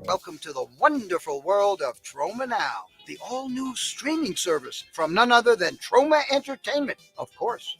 Welcome to the wonderful world of Troma Now, the all-new streaming service from none other than Troma Entertainment, of course.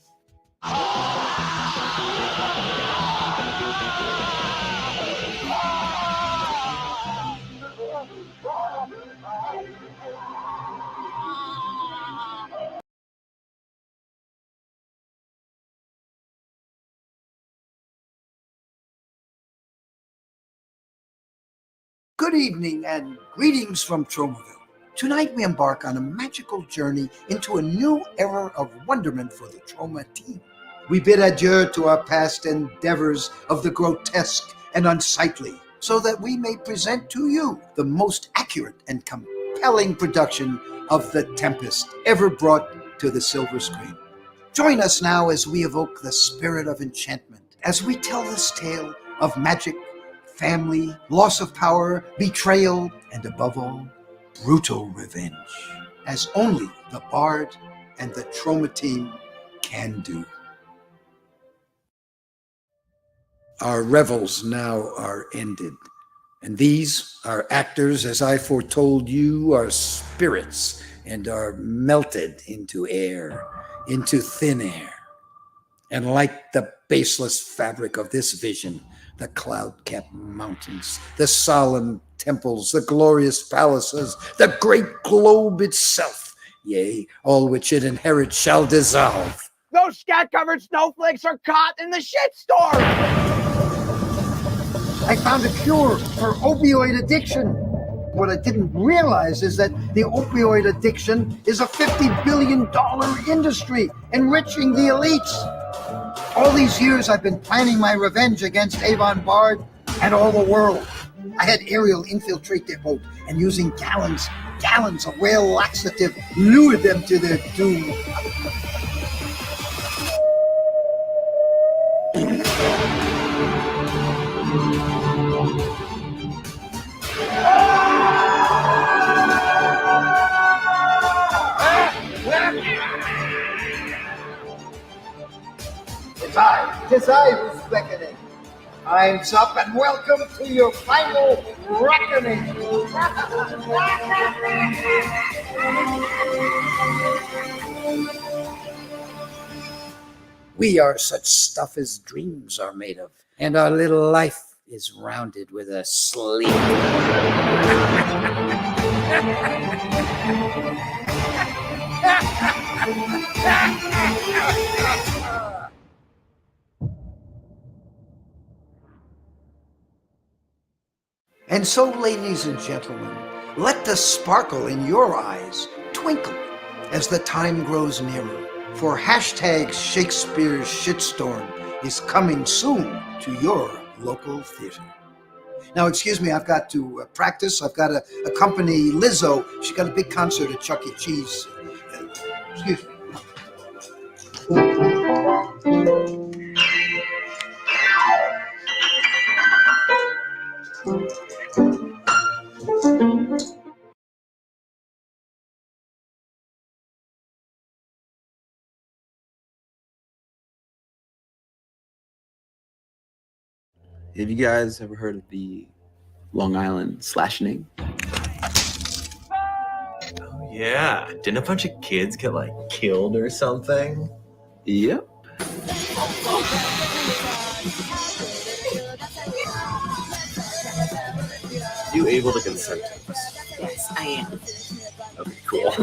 Good evening and greetings from Tromaville. Tonight we embark on a magical journey into a new era of wonderment for the Troma team. We bid adieu to our past endeavors of the grotesque and unsightly, so that we may present to you the most accurate and compelling production of The Tempest ever brought to the silver screen. Join us now as we evoke the spirit of enchantment, as we tell this tale of magic, family, loss of power, betrayal, and above all, brutal revenge, as only the Bard and the Troma team can do. Our revels now are ended, and these, our actors, as I foretold you, are spirits and are melted into air, into thin air. And like the baseless fabric of this vision, the cloud-capped mountains, the solemn temples, the glorious palaces, the great globe itself, yea, all which it inherits shall dissolve. Those scat-covered snowflakes are caught in the shitstorm! I found a cure for opioid addiction. What I didn't realize is that the opioid addiction is a $50 billion industry, enriching the elites. All these years I've been planning my revenge against Avon Bard and all the world. I had Ariel infiltrate their boat and using gallons of whale laxative lured them to their doom. Tis I who's beckoning. Time's up and welcome to your final reckoning. We are such stuff as dreams are made of, and our little life is rounded with a sleep. And so, ladies and gentlemen, let the sparkle in your eyes twinkle as the time grows nearer. For hashtag Shakespeare's Shitstorm is coming soon to your local theater. Now, excuse me, I've got to practice. I've got to accompany Lizzo. She's got a big concert at Chuck E. Cheese. Excuse me. Have you guys ever heard of the Long Island slashing? Oh yeah, didn't a bunch of kids get like killed or something? Yep. You able to consent to this? Yes, I am. Okay, cool.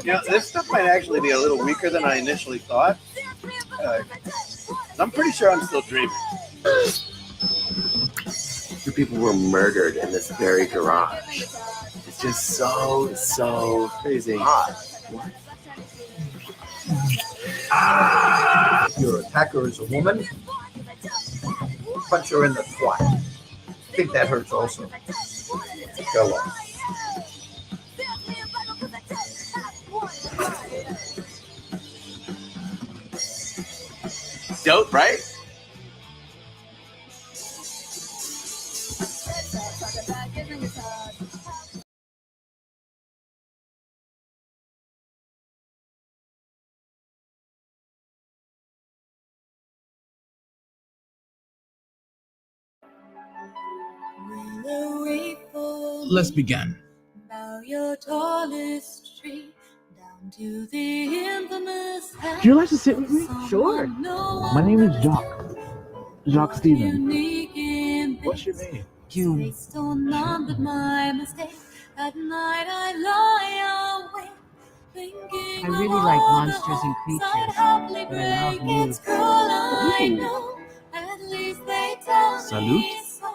You know, this stuff might actually be a little weaker than I initially thought. I'm pretty sure I'm still dreaming. Two people were murdered in this very garage. It's just so crazy. What? Your attacker is a woman? Punch her in the twat. I think that hurts also. Go on. Dope, right? Let's begin. Your tallest tree down to the infamous. Would you like to sit with me? Sure. My name is Jacques. Jacques Stephen. What's your name? June. My mistake. At night I lie awake, thinking I really like monsters and creatures, but I love you. it's cruel, I know. At least they tell Salute. me so.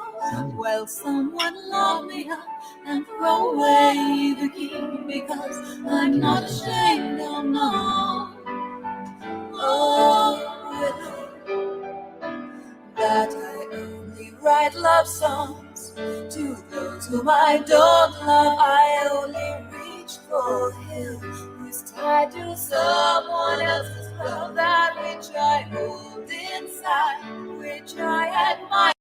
Well, someone lock me up and throw away the key, because I'm not ashamed, oh no. Oh, that I only write love songs to those whom I don't love. I only reach for him who's tied to someone else's love, that which I hold inside, which I admire.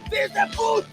There's that booth!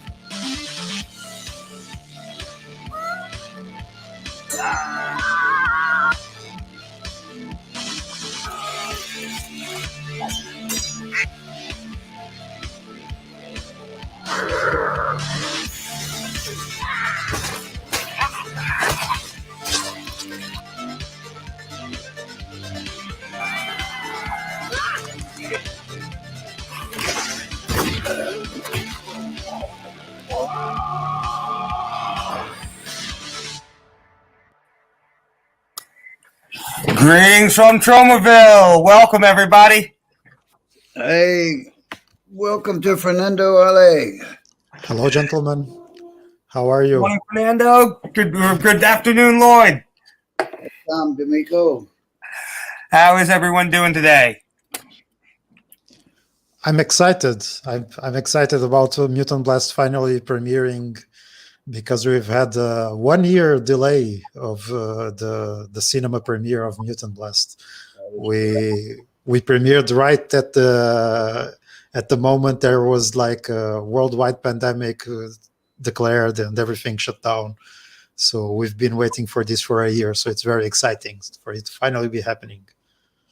Greetings from Tromaville. Welcome, everybody. Hey, welcome to Fernando, Alle. Hello, gentlemen. How are you? Morning, Fernando. Good afternoon, Lloyd. Tom D'Amico. How is everyone doing today? I'm excited. I'm excited about Mutant Blast finally premiering, because we've had a 1 year delay of the cinema premiere of Mutant Blast. We premiered right at the moment there was like a worldwide pandemic declared and everything shut down. So we've been waiting for this for a year. So it's very exciting for it to finally be happening.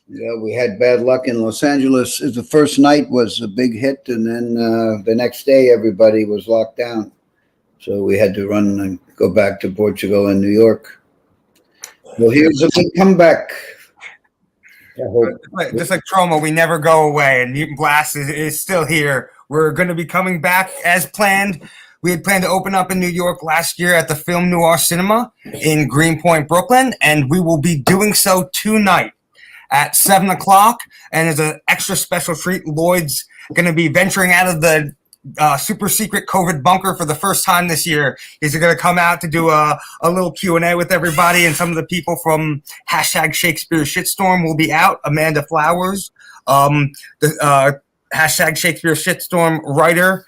Yeah, we had bad luck in Los Angeles. The first night was a big hit, and then the next day everybody was locked down. So we had to run and go back to Portugal and New York. Well, here's a big comeback. Just like Troma, we never go away, and Mutant Blast is still here. We're going to be coming back as planned. We had planned to open up in New York last year at the Film Noir Cinema in Greenpoint, Brooklyn, and we will be doing so tonight at 7 o'clock. And as an extra special treat, Lloyd's going to be venturing out of the super secret COVID bunker for the first time this year. He's going to come out to do a little Q&A with everybody, and some of the people from hashtag Shakespeare Shitstorm will be out. Amanda Flowers, the hashtag Shakespeare Shitstorm writer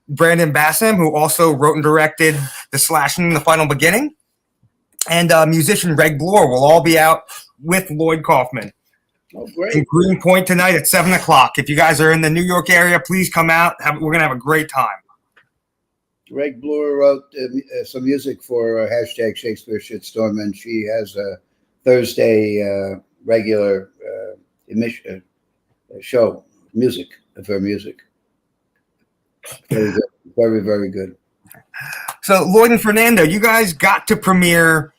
Brandon Bassham, who also wrote and directed The Slashing and The Final Beginning, and musician Greg Bloor will all be out with Lloyd Kaufman. Oh, great. In Greenpoint tonight at 7 o'clock. If you guys are in the New York area, please come out. We're going to have a great time. Greg Bloor wrote some music for hashtag Shakespeare Shitstorm, and she has a Thursday regular show, music, of her music. Very good. Very, very good. So, Lloyd and Fernando, you guys got to premiere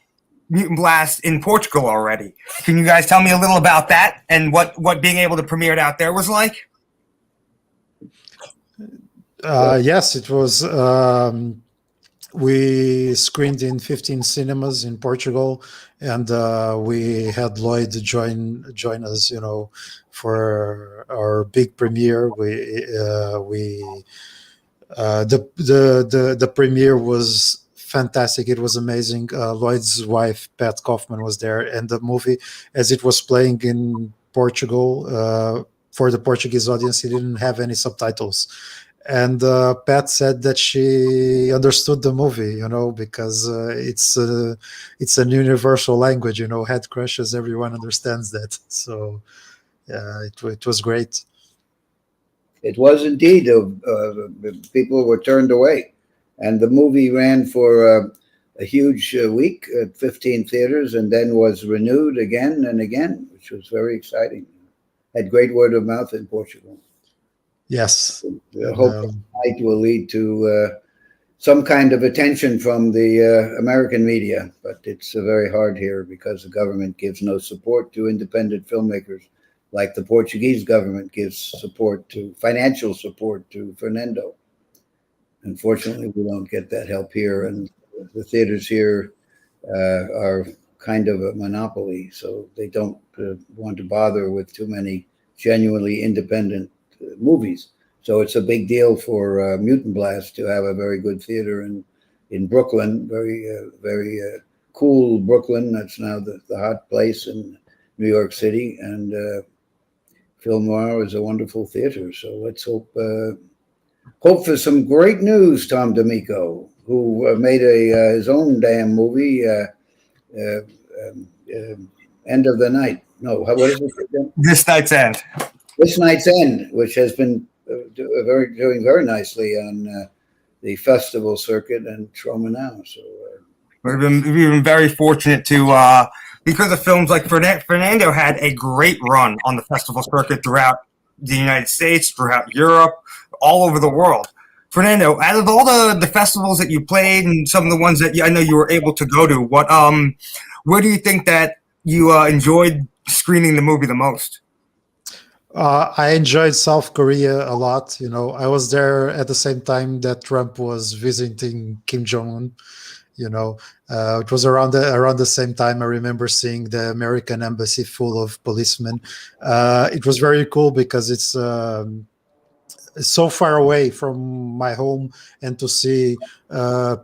Mutant Blast in Portugal already. Can you guys tell me a little about that and what being able to premiere it out there was like? Yes, it was. We screened in 15 cinemas in Portugal, and we had Lloyd join us, for our big premiere. The premiere was fantastic. It was amazing. Lloyd's wife, Pat Kaufman, was there, and the movie, as it was playing in Portugal, for the Portuguese audience, it didn't have any subtitles. And Pat said that she understood the movie, because it's an universal language. Head crushes, everyone understands that. So it was great. It was indeed. People were turned away, and the movie ran for a huge week at 15 theaters, and then was renewed again and again, which was very exciting. Had great word of mouth in Portugal. Yes. I hope tonight will lead to some kind of attention from the American media, but it's very hard here because the government gives no support to independent filmmakers, like the Portuguese government gives financial support to Fernando. Unfortunately, we don't get that help here, and the theaters here are kind of a monopoly, so they don't want to bother with too many genuinely independent movies. So it's a big deal for Mutant Blast to have a very good theater in Brooklyn, very cool Brooklyn. That's now the hot place in New York City, and Film Noir is a wonderful theater. So let's hope for some great news. Tom D'Amico, who made his own damn movie, End of the Night. No, what is it again? This Night's End. This Night's End, which has been doing very nicely on the festival circuit and Troma Now. So we've been very fortunate to because of films like Fernando had a great run on the festival circuit throughout the United States, throughout Europe, all over the world. Fernando, out of all the festivals that you played and some of the ones that I know you were able to go to, where do you think that you enjoyed screening the movie the most? I enjoyed South Korea a lot. I was there at the same time that Trump was visiting Kim Jong-un. It was around the same time. I remember seeing the American embassy full of policemen. It was very cool because it's so far away from my home, and to see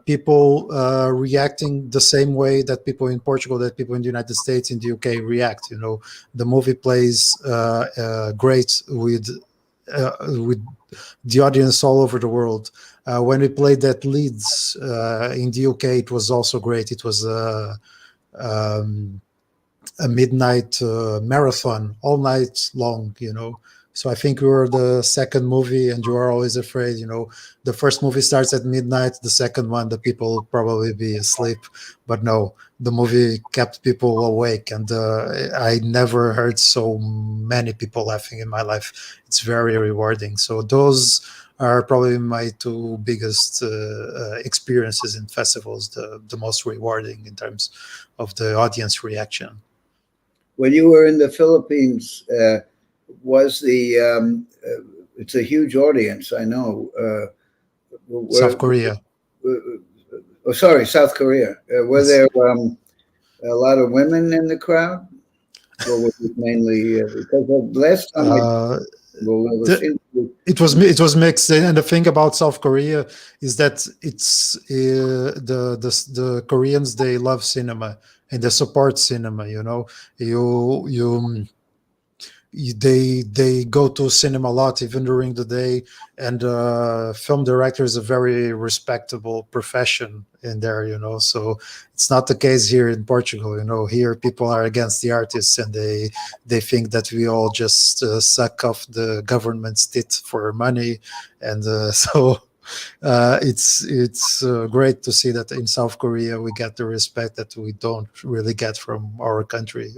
people reacting the same way that people in Portugal, that people in the United States, in the UK react. The movie plays great with the audience all over the world. When we played at Leeds in the UK, it was also great. It was a midnight marathon, all night long. So I think we were the second movie, and you are always afraid, the first movie starts at midnight, the second one, the people will probably be asleep. But no, the movie kept people awake, and I never heard so many people laughing in my life. It's very rewarding. So those are probably my two biggest experiences in festivals, the most rewarding in terms of the audience reaction. When you were in the Philippines, was it's a huge audience, I know. South Korea. South Korea. Were there a lot of women in the crowd? Or was it mainly because the last time it was mixed, and the thing about South Korea is that it's the Koreans, they love cinema and they support cinema. They go to cinema a lot, even during the day, and film director is a very respectable profession in there, so it's not the case here in Portugal. Here people are against the artists, and they think that we all just suck off the government's tit for money, and so it's great to see that in South Korea we get the respect that we don't really get from our own country.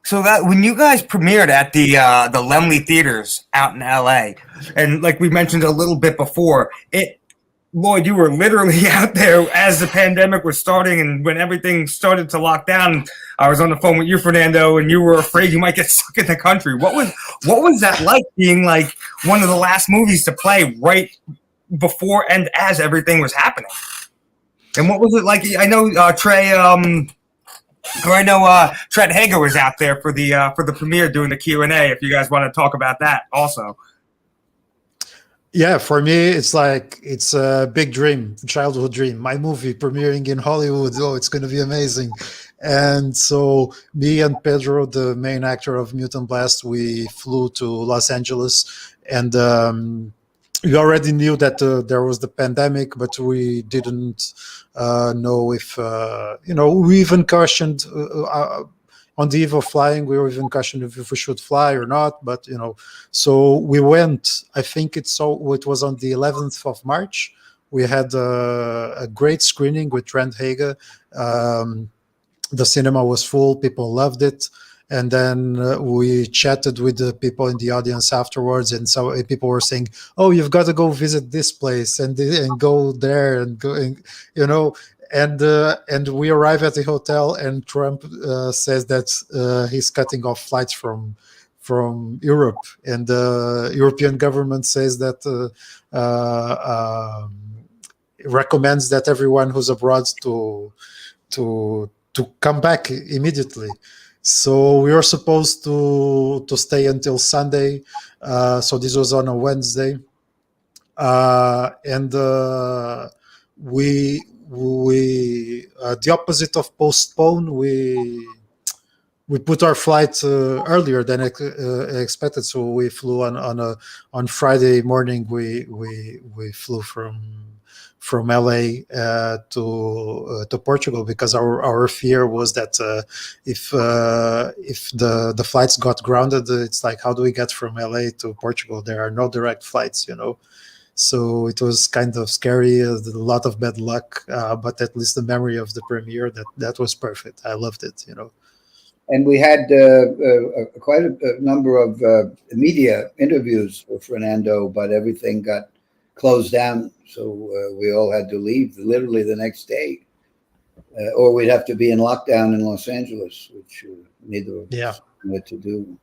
So that when you guys premiered at the Lemley Theaters out in LA, and like we mentioned a little bit before, Lloyd, you were literally out there as the pandemic was starting, and when everything started to lock down, I was on the phone with you, Fernando, and you were afraid you might get stuck in the country. What was that like, being like one of the last movies to play right before and as everything was happening? And what was it like? I know Trent Hager was out there for the premiere doing the Q&A. If you guys want to talk about that also. Yeah, for me, it's a big dream, childhood dream. My movie premiering in Hollywood. Oh, it's going to be amazing. And so me and Pedro, the main actor of Mutant Blast, we flew to Los Angeles, and we already knew that there was the pandemic, but we didn't know if we even questioned on the eve of flying. We were even questioned if we should fly or not, but so we went. I think it was on the 11th of March. We had a great screening with Trent Hager. The cinema was full. People loved it. And then we chatted with the people in the audience afterwards, and so people were saying, "Oh, you've got to go visit this place and go there and go," and we arrive at the hotel, and Trump says that he's cutting off flights from Europe, and the European government says that recommends that everyone who's abroad to come back immediately. So we were supposed to stay until Sunday. So this was on a Wednesday, and we the opposite of postpone. We put our flight earlier than expected. So we flew on Friday morning. We flew from Alle to Portugal, because our fear was that if the flights got grounded, it's like, how do we get from Alle to Portugal? There are no direct flights, So it was kind of scary, a lot of bad luck, but at least the memory of the premiere, that was perfect. I loved it, And we had quite a number of media interviews with Fernando, but everything got closed down. So we all had to leave literally the next day, or we'd have to be in lockdown in Los Angeles, which neither of us knew what to do.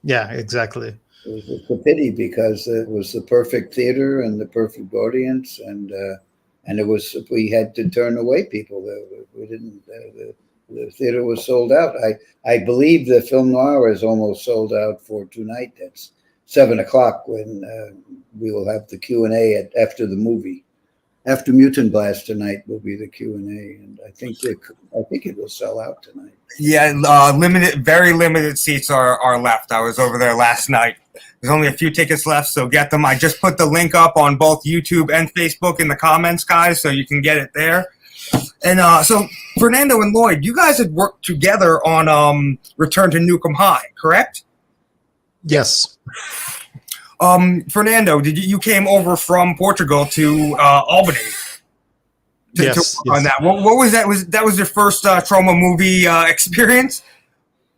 Yeah, exactly. It's a pity, because it was the perfect theater and the perfect audience, and we had to turn away people. We didn't. The theater was sold out. I believe the Film Noir is almost sold out for tonight. That's 7:00 when we will have the Q&A after the movie. After Mutant Blast tonight will be the Q&A, and I think it will sell out tonight. Yeah, very limited seats are left. I was over there last night. There's only a few tickets left, so get them. I just put the link up on both YouTube and Facebook in the comments, guys, so you can get it there. And so Fernando and Lloyd, you guys had worked together on Return to Nukem High, correct? Yes. Fernando, you came over from Portugal to Albany to work on that? What was that? That was your first Troma movie experience?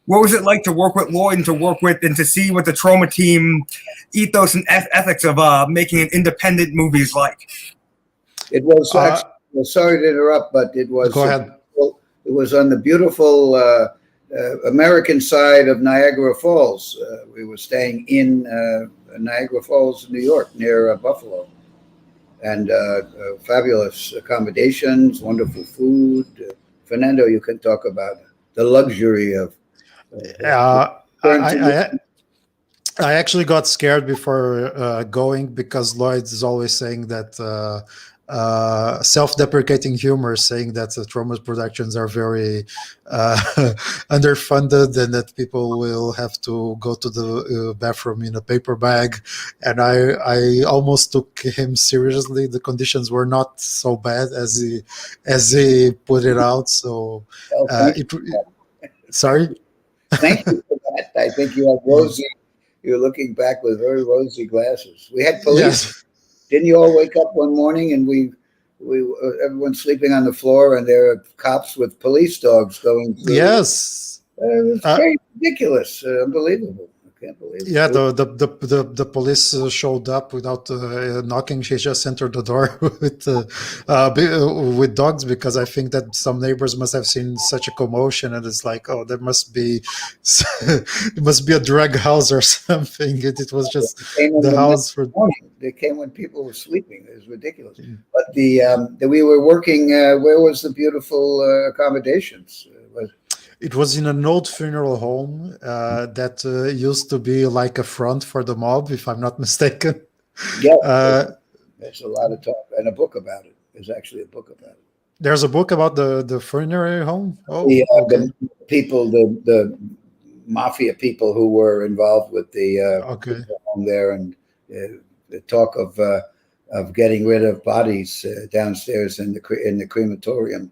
What was it like to work with Lloyd and to see what the Troma team ethos and ethics of making an independent movie is like? It was actually, sorry to interrupt, but it was. Go ahead. It was on the beautiful American side of Niagara Falls. We were staying in Niagara Falls, New York, near Buffalo, and fabulous accommodations, wonderful food. Fernando, you can talk about the luxury of. I actually got scared before going, because Lloyd is always saying that self-deprecating humor, saying that Troma's productions are very underfunded, and that people will have to go to the bathroom in a paper bag. And I almost took him seriously. The conditions were not so bad as he put it out. So, sorry. Thank you for that. I think you have rosy. You're looking back with very rosy glasses. We had police. Yes. Didn't you all wake up one morning and we everyone's sleeping on the floor, and there are cops with police dogs going through? Yes. It was very ridiculous, unbelievable. I can't believe it. Yeah, the police showed up without knocking. She just entered the door with dogs, because I think that some neighbors must have seen such a commotion, and it's like, oh, there must be it must be a drug house or something. It was just the house for. They came when people were sleeping. It was ridiculous. But we were working. Where was the beautiful accommodations? It was in an old funeral home that used to be like a front for the mob, if I'm not mistaken. Yeah, there's a lot of talk, and a book about it. There's actually a book about it. There's a book about the funerary home. Oh, okay, The people, the mafia people who were involved with the okay. home there, and the talk of getting rid of bodies downstairs in the crematorium.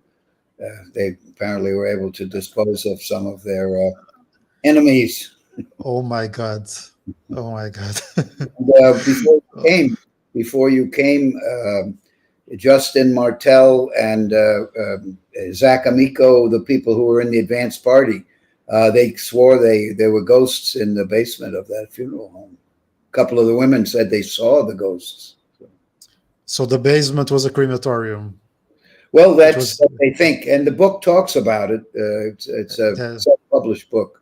They apparently were able to dispose of some of their enemies. Oh my God. Oh my God. Before you came, Justin Martel and Zach Amico, the people who were in the advance party, they swore there were ghosts in the basement of that funeral home. A couple of the women said they saw the ghosts. So the basement was a crematorium. Well, that's what they think, and the book talks about it. It's a self-published book.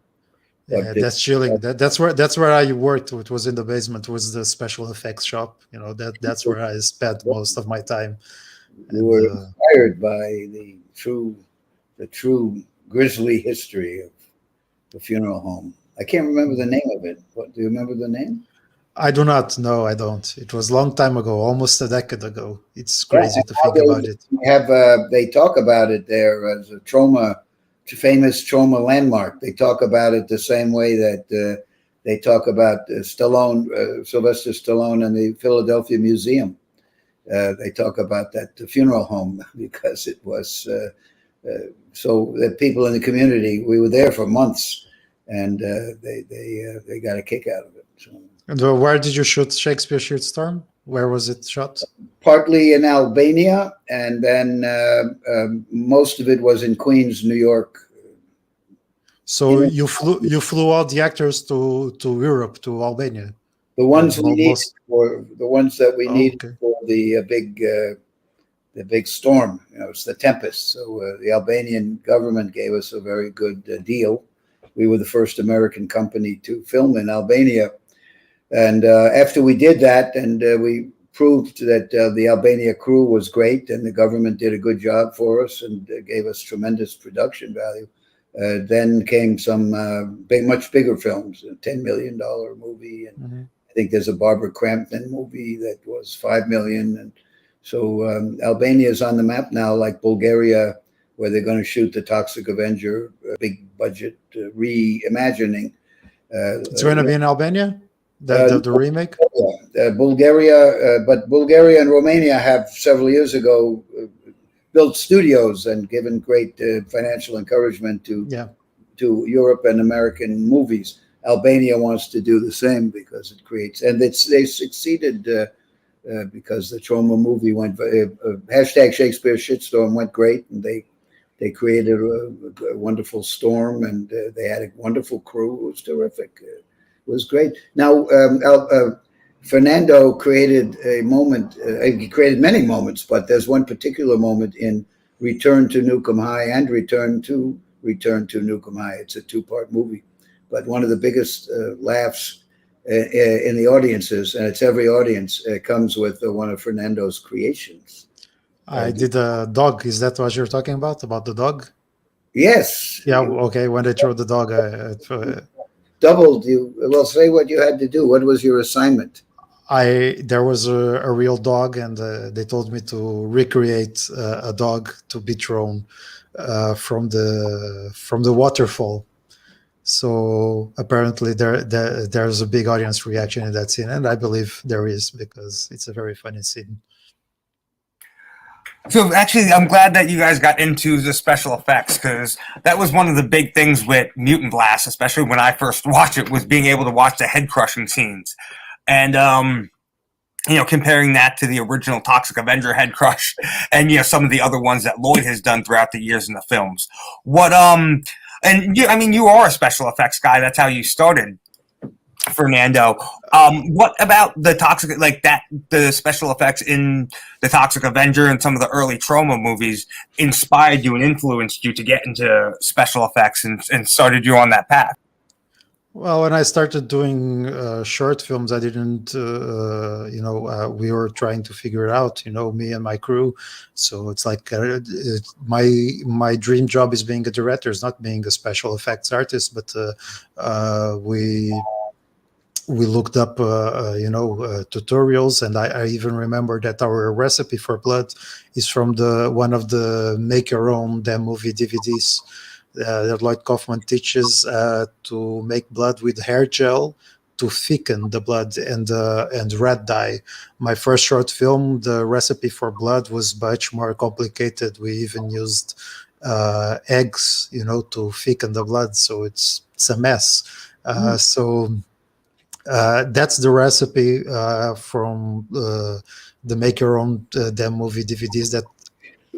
Yeah, that's chilling. That's where I worked. It was in the basement. It was the special effects shop. That's where I spent most of my time. We were inspired by the true grisly history of the funeral home. I can't remember the name of it. What do you remember the name? I do not. No, I don't. It was a long time ago, almost a decade ago. It's crazy to think about it. They talk about it there as a famous Troma landmark. They talk about it the same way that they talk about Sylvester Stallone and the Philadelphia Museum. They talk about the funeral home because it was so that people in the community, we were there for months, and they got a kick out of it. So. And where did you shoot Shakespeare Shitstorm? Where was it shot? Partly in Albania, and then most of it was in Queens, New York. So you flew all the actors to Europe, to Albania. The ones we needed for the ones that we needed for the big storm. It's the Tempest. So the Albanian government gave us a very good deal. We were the first American company to film in Albania. And after we did that, and we proved that the Albania crew was great, and the government did a good job for us and gave us tremendous production value, then came some much bigger films, a $10 million movie. And I think there's a Barbara Crampton movie that was $5 million. And so Albania is on the map now, like Bulgaria, where they're going to shoot The Toxic Avenger, a big budget reimagining. It's going to be in Albania? The remake? Bulgaria, but Bulgaria and Romania have several years ago built studios and given great financial encouragement to Europe and American movies. Albania wants to do the same because it creates, and they succeeded because the Troma movie went hashtag Shakespeare Shitstorm went great, and they created a wonderful storm, and they had a wonderful crew. It was terrific. It was great. Now, Fernando created a moment. He created many moments, but there's one particular moment in Return to Nukem High and Return to Nukem High. It's a two-part movie, but one of the biggest laughs in the audiences, and it's every audience, comes with one of Fernando's creations. I did a dog. Is that what you're talking about? About the dog? Yes. Yeah. Okay. When they throw the dog, doubled you. Well, say what you had to do. What was your assignment? There was a real dog, and they told me to recreate a dog to be thrown from the waterfall. So apparently there's a big audience reaction in that scene, and I believe there is, because it's a very funny scene. So actually, I'm glad that you guys got into the special effects, because that was one of the big things with Mutant Blast, especially when I first watched it, was being able to watch the head crushing scenes. And, comparing that to the original Toxic Avenger head crush and, some of the other ones that Lloyd has done throughout the years in the films. You are a special effects guy. That's how you started, Fernando. What about the the special effects in the Toxic Avenger and some of the early Troma movies inspired you and influenced you to get into special effects and started you on that path? Well, when I started doing short films, I didn't, we were trying to figure it out, me and my crew. So it's like my dream job is being a director, is not being a special effects artist, but we we looked up, tutorials, and I even remember that our recipe for blood is from one of the make your own damn movie DVDs that Lloyd Kaufman teaches to make blood with hair gel to thicken the blood and red dye. My first short film, the recipe for blood was much more complicated. We even used eggs, to thicken the blood, so it's a mess. So that's the recipe from the make your own damn movie DVDs that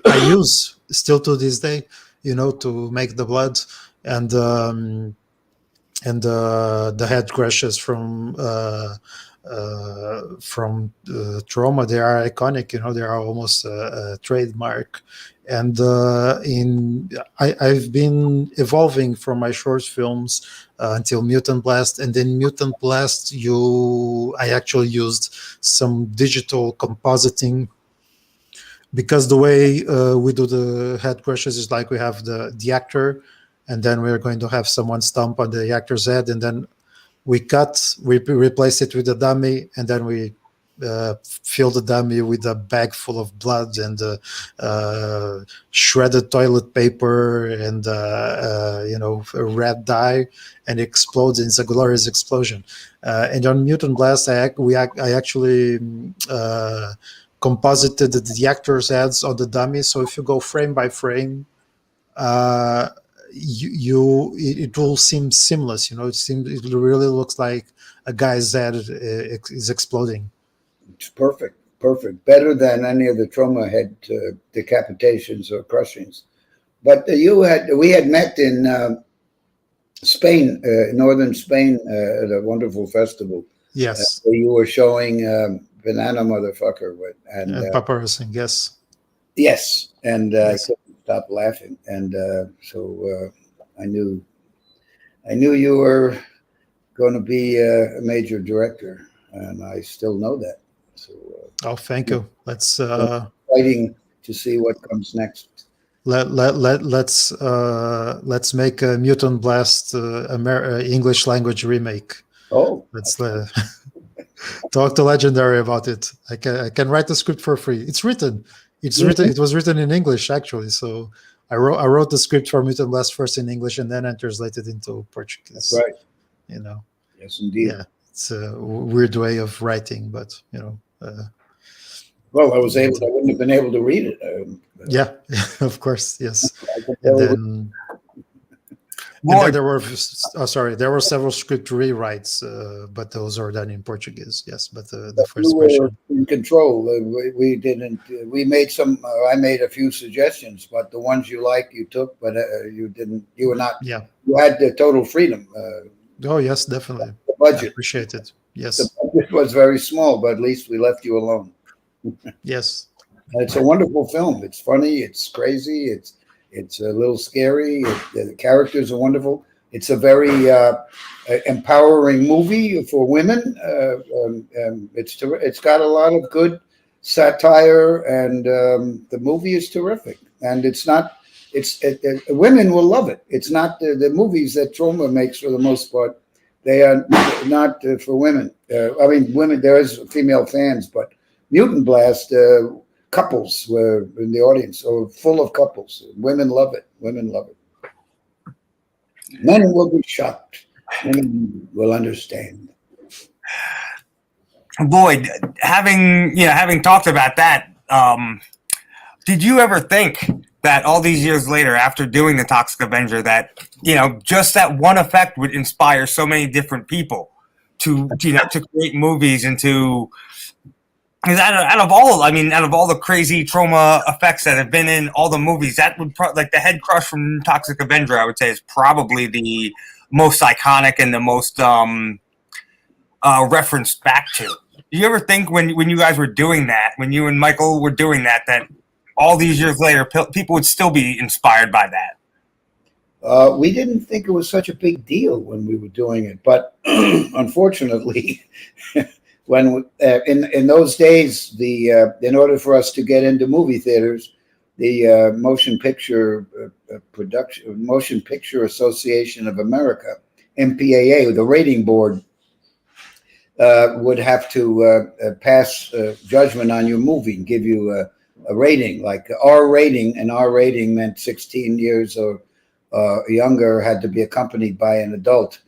I use still to this day, to make the blood. And the head crashes from Troma, they are iconic. They are almost a trademark. And I've been evolving from my short films until Mutant Blast, and then Mutant Blast, I actually used some digital compositing, because the way we do the head crushes is like we have the actor, and then we're going to have someone stomp on the actor's head, and then we replace it with a dummy, and then we fill the dummy with a bag full of blood and shredded toilet paper and red dye, and explodes, and it's a glorious explosion. And on Mutant Blast, I actually composited the actors' heads on the dummy. So if you go frame by frame, it will seem seamless. It really looks like a guy's head is exploding. It's perfect. Better than any of the Troma head decapitations or crushings. But we had met in Spain, northern Spain, at a wonderful festival. Yes. Where you were showing Banana Motherfucker and Paparazzi, yes. Yes, and Yes. I couldn't stop laughing, and so I knew you were going to be a major director, and I still know that. So Thank you. Let's exciting to see what comes next. let's make a Mutant Blast English language remake. Oh, Let's talk to Legendary about it. I can write the script for free. It's written. It was written in English, actually. So I wrote the script for Mutant Blast first in English, and then I translated into Portuguese. That's right. Yes, indeed. Yeah, it's a weird way of writing, but well, I wouldn't have been able to read it. Yeah, of course, yes. And then there were several script rewrites, but those are done in Portuguese. Yes, but the first version in control. We didn't. We made some. I made a few suggestions, but the ones you took, but you didn't. You were not. Yeah. You had the total freedom. Oh yes, definitely. The budget. I appreciate it. Yes. The budget was very small, but at least we left you alone. Yes. It's a wonderful film. It's funny. It's crazy. It's a little scary. The characters are wonderful. It's a very empowering movie for women. It's got a lot of good satire, and the movie is terrific. And it's not. Women will love it. It's not the movies that Troma makes for the most part. They are not for women. I mean, women. There is female fans, but Mutant Blast. Couples were in the audience, so full of couples. Women love it. Men will be shocked. Women will understand. Lloyd, having talked about that, did you ever think that all these years later, after doing The Toxic Avenger, that just that one effect would inspire so many different people to create movies and to? Because out of all the crazy Troma effects that have been in all the movies, that would like the head crush from Toxic Avenger, I would say, is probably the most iconic and the most referenced back to. Do you ever think when you guys were doing that, when you and Michael were doing that all these years later, people would still be inspired by that? We didn't think it was such a big deal when we were doing it, but unfortunately. When in those days, in order for us to get into movie theaters, the Motion Picture Association of America, MPAA, the rating board, would have to pass judgment on your movie and give you a rating, like R rating. And R rating meant 16 years or younger, had to be accompanied by an adult.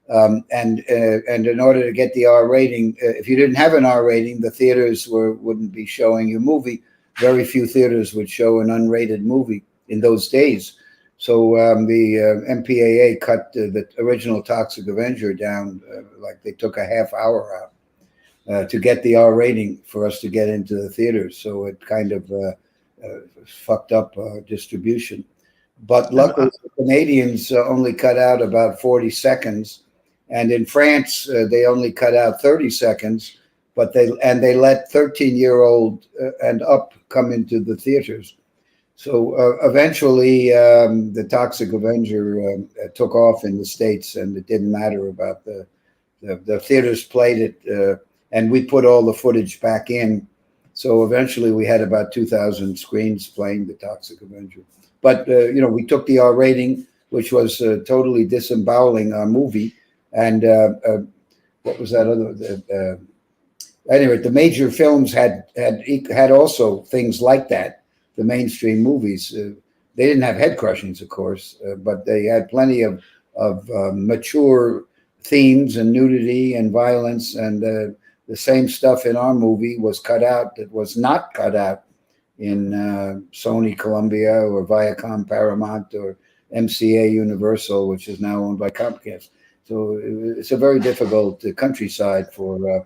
And in order to get the R rating, if you didn't have an R rating, the theaters wouldn't be showing your movie. Very few theaters would show an unrated movie in those days. So the MPAA cut the original Toxic Avenger down, like they took a half hour out to get the R rating for us to get into the theaters. So it kind of fucked up distribution. But luckily, the Canadians only cut out about 40 seconds. And in France, they only cut out 30 seconds. But they let 13-year-old and up come into the theaters. So eventually, the Toxic Avenger took off in the States, and it didn't matter about the theaters played it, and we put all the footage back in. So eventually, we had about 2,000 screens playing the Toxic Avenger. But we took the R rating, which was totally disemboweling our movie, and what was that other? Anyway, the major films had also things like that. The mainstream movies, they didn't have head crushings, of course, but they had plenty of mature themes and nudity and violence, and the same stuff in our movie was cut out that was not cut out in Sony, Columbia, or Viacom, Paramount, or MCA Universal, which is now owned by Comcast. So it's a very difficult countryside for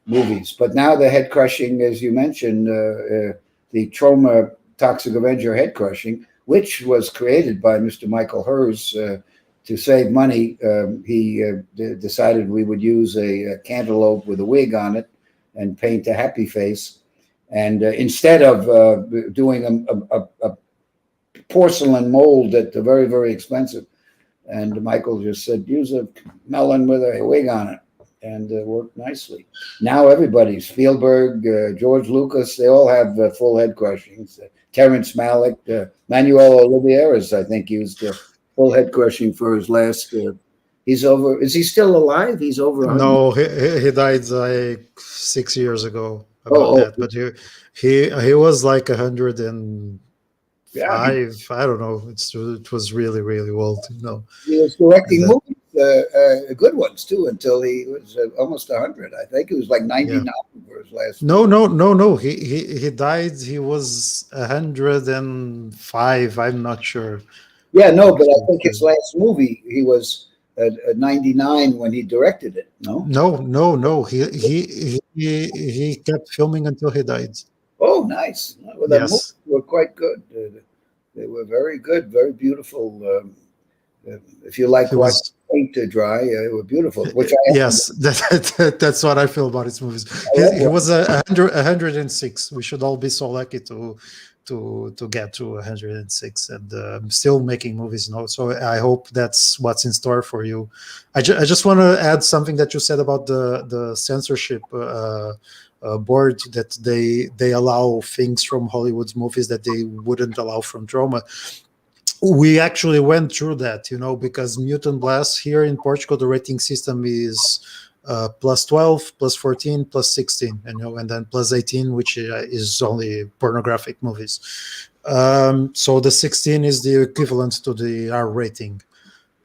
movies. But now the head crushing, as you mentioned, the Troma Toxic Avenger head crushing, which was created by Mr. Michael Hers to save money. He decided we would use a cantaloupe with a wig on it and paint a happy face. And instead of doing a porcelain mold that's very, very expensive, and Michael just said, use a melon with a wig on it. And worked nicely. Now everybody, Spielberg, George Lucas, they all have full head crushings. Terrence Malick, Manuel Oliveras, I think, used full head crushing for his last. He's over. Is he still alive? He's over. 100. No, he died like 6 years ago about that. But he was like 105. Yeah, I don't know. It was really, really old. He was directing movies. Good ones too, until he was almost 100. I think it was like 99 for his last. No. He died. He was 105. I'm not sure. Yeah, no, but I think his last movie, he was 99 when he directed it. No. He kept filming until he died. Oh, nice. Well, the movies were quite good. They were very good, very beautiful. If you like watching paint to dry, they were beautiful. Which that's what I feel about his movies. He was 106. We should all be so lucky to get to 106, and still making movies now. So I hope that's what's in store for you. I just want to add something that you said about the censorship board, that they allow things from Hollywood's movies that they wouldn't allow from Troma. We actually went through that, because Mutant Blast here in Portugal, the rating system is plus 12, plus 14, plus 16, and then plus 18, which is only pornographic movies. So the 16 is the equivalent to the R rating.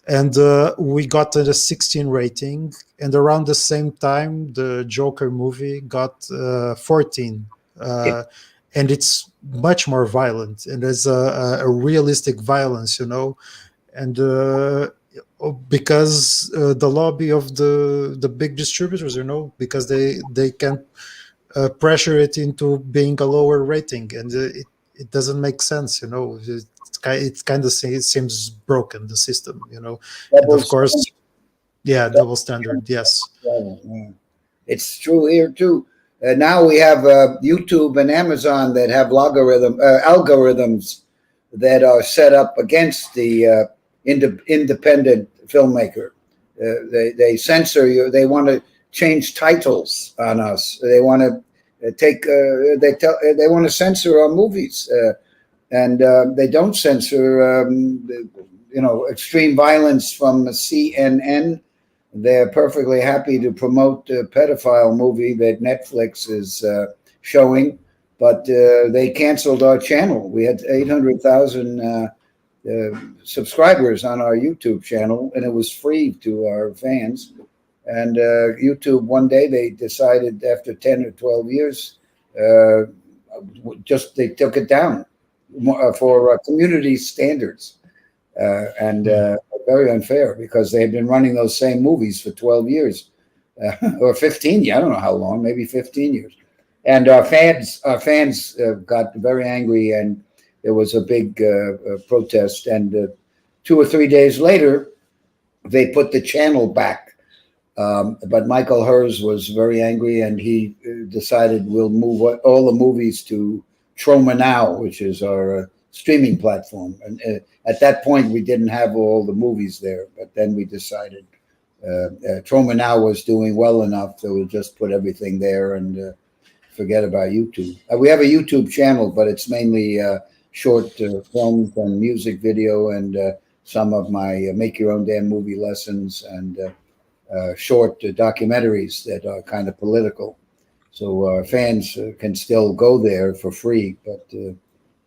And we got the 16 rating, and around the same time, the Joker movie got 14. And it's much more violent, and there's a realistic violence, and because the lobby of the big distributors, because they can pressure it into being a lower rating, and it doesn't make sense, it kind of seems broken, the system, and of course, double standard, yes. It's true here too. Now we have YouTube and Amazon that have algorithms that are set up against the independent filmmaker. They censor you. They want to change titles on us. They want to they want to censor our movies, and they don't censor extreme violence from CNN they're perfectly happy to promote a pedophile movie that Netflix is showing, but they canceled our channel. We had 800,000 subscribers on our YouTube channel, and it was free to our fans. And YouTube, one day they decided after 10 or 12 years, they took it down for community standards. And very unfair, because they had been running those same movies for 12 years or 15. I don't know how long, maybe 15 years. And our fans got very angry, and there was a big protest. And 2 or 3 days later, they put the channel back. But Michael Hers was very angry, and he decided we'll move all the movies to Troma Now, which is our streaming platform. And at that point, we didn't have all the movies there, but then we decided Troma Now was doing well enough that we'll just put everything there and forget about YouTube. We have a YouTube channel, but it's mainly short films and music video and some of my make your own damn movie lessons and short documentaries that are kind of political. So our fans can still go there for free, but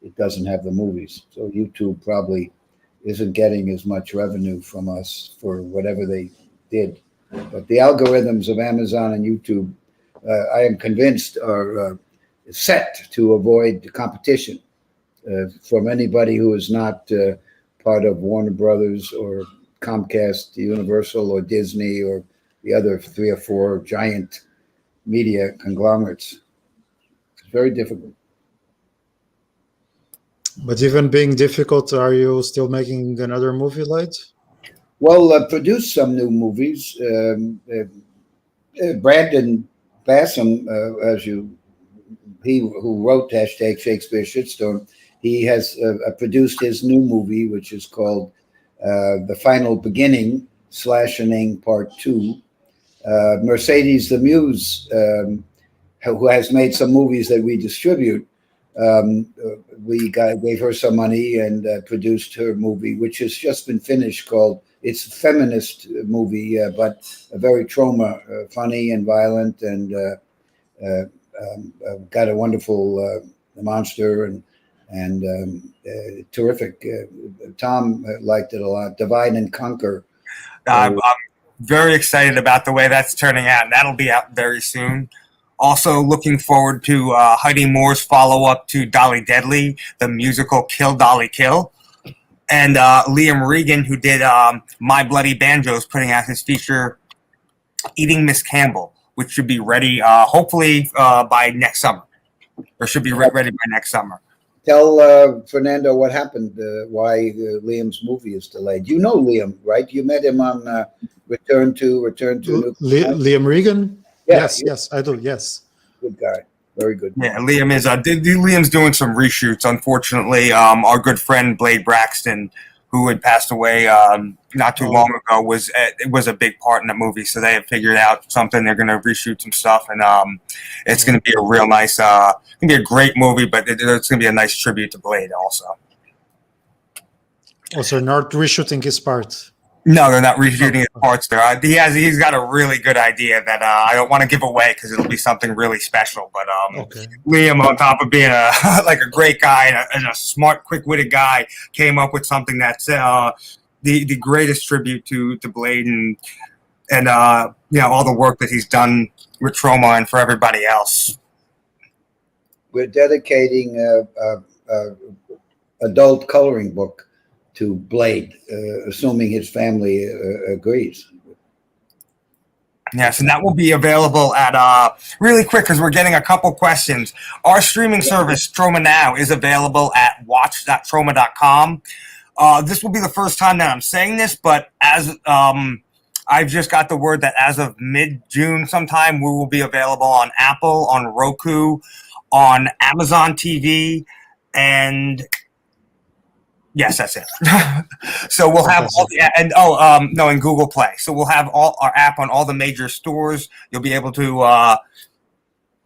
it doesn't have the movies. So YouTube probably isn't getting as much revenue from us for whatever they did. But the algorithms of Amazon and YouTube, I am convinced, are set to avoid the competition from anybody who is not part of Warner Brothers or Comcast, Universal, or Disney, or the other 3 or 4 giant media conglomerates. It's very difficult. But even being difficult, are you still making another movie, Lloyd? Well, produced some new movies. Brandon Bassham, he who wrote #Shakespeare Shitstorm, he has produced his new movie, which is called The Final Beginning / Part 2. Mercedes the Muse, who has made some movies that we distribute, we gave her some money and produced her movie, which has just been finished, called, it's a feminist movie, but a very Troma, funny and violent, and got a wonderful monster and terrific. Tom liked it a lot. Divide and Conquer. I'm very excited about the way that's turning out, and that'll be out very soon. Also looking forward to Heidi Moore's follow-up to Dolly Deadly, the musical Kill Dolly Kill. And Liam Regan, who did My Bloody Banjo, is putting out his feature Eating Miss Campbell, which should be ready hopefully by next summer, or should be ready by next summer. Tell Fernando what happened, why Liam's movie is delayed. You know Liam, right? You met him on Return to Liam Regan? Yeah, yes, I do, yes. Good guy. Very good. Yeah, Liam is Liam's doing some reshoots. Unfortunately, our good friend Blade Braxton, who had passed away not too long ago, was a big part in the movie. So they have figured out something. They're going to reshoot some stuff, and it's going to be a real nice, it's going to be a great movie. But it's going to be a nice tribute to Blade, also. Also, not reshooting his part. No, they're not reshooting his parts there. He's got a really good idea that I don't want to give away because it'll be something really special. But Liam, on top of being like a great guy and a smart, quick-witted guy, came up with something that's the greatest tribute to Blade and all the work that he's done with Troma and for everybody else. We're dedicating a adult coloring book to Blade, assuming his family agrees. Yes, and that will be available at, really quick, because we're getting a couple questions. Our streaming service, Troma Now, is available at watch.troma.com. This will be the first time that I'm saying this, but as I've just got the word that as of mid-June sometime, we will be available on Apple, on Roku, on Amazon TV, and yes, that's it. So we'll have all the, and Google Play. So we'll have all our app on all the major stores. You'll be able to,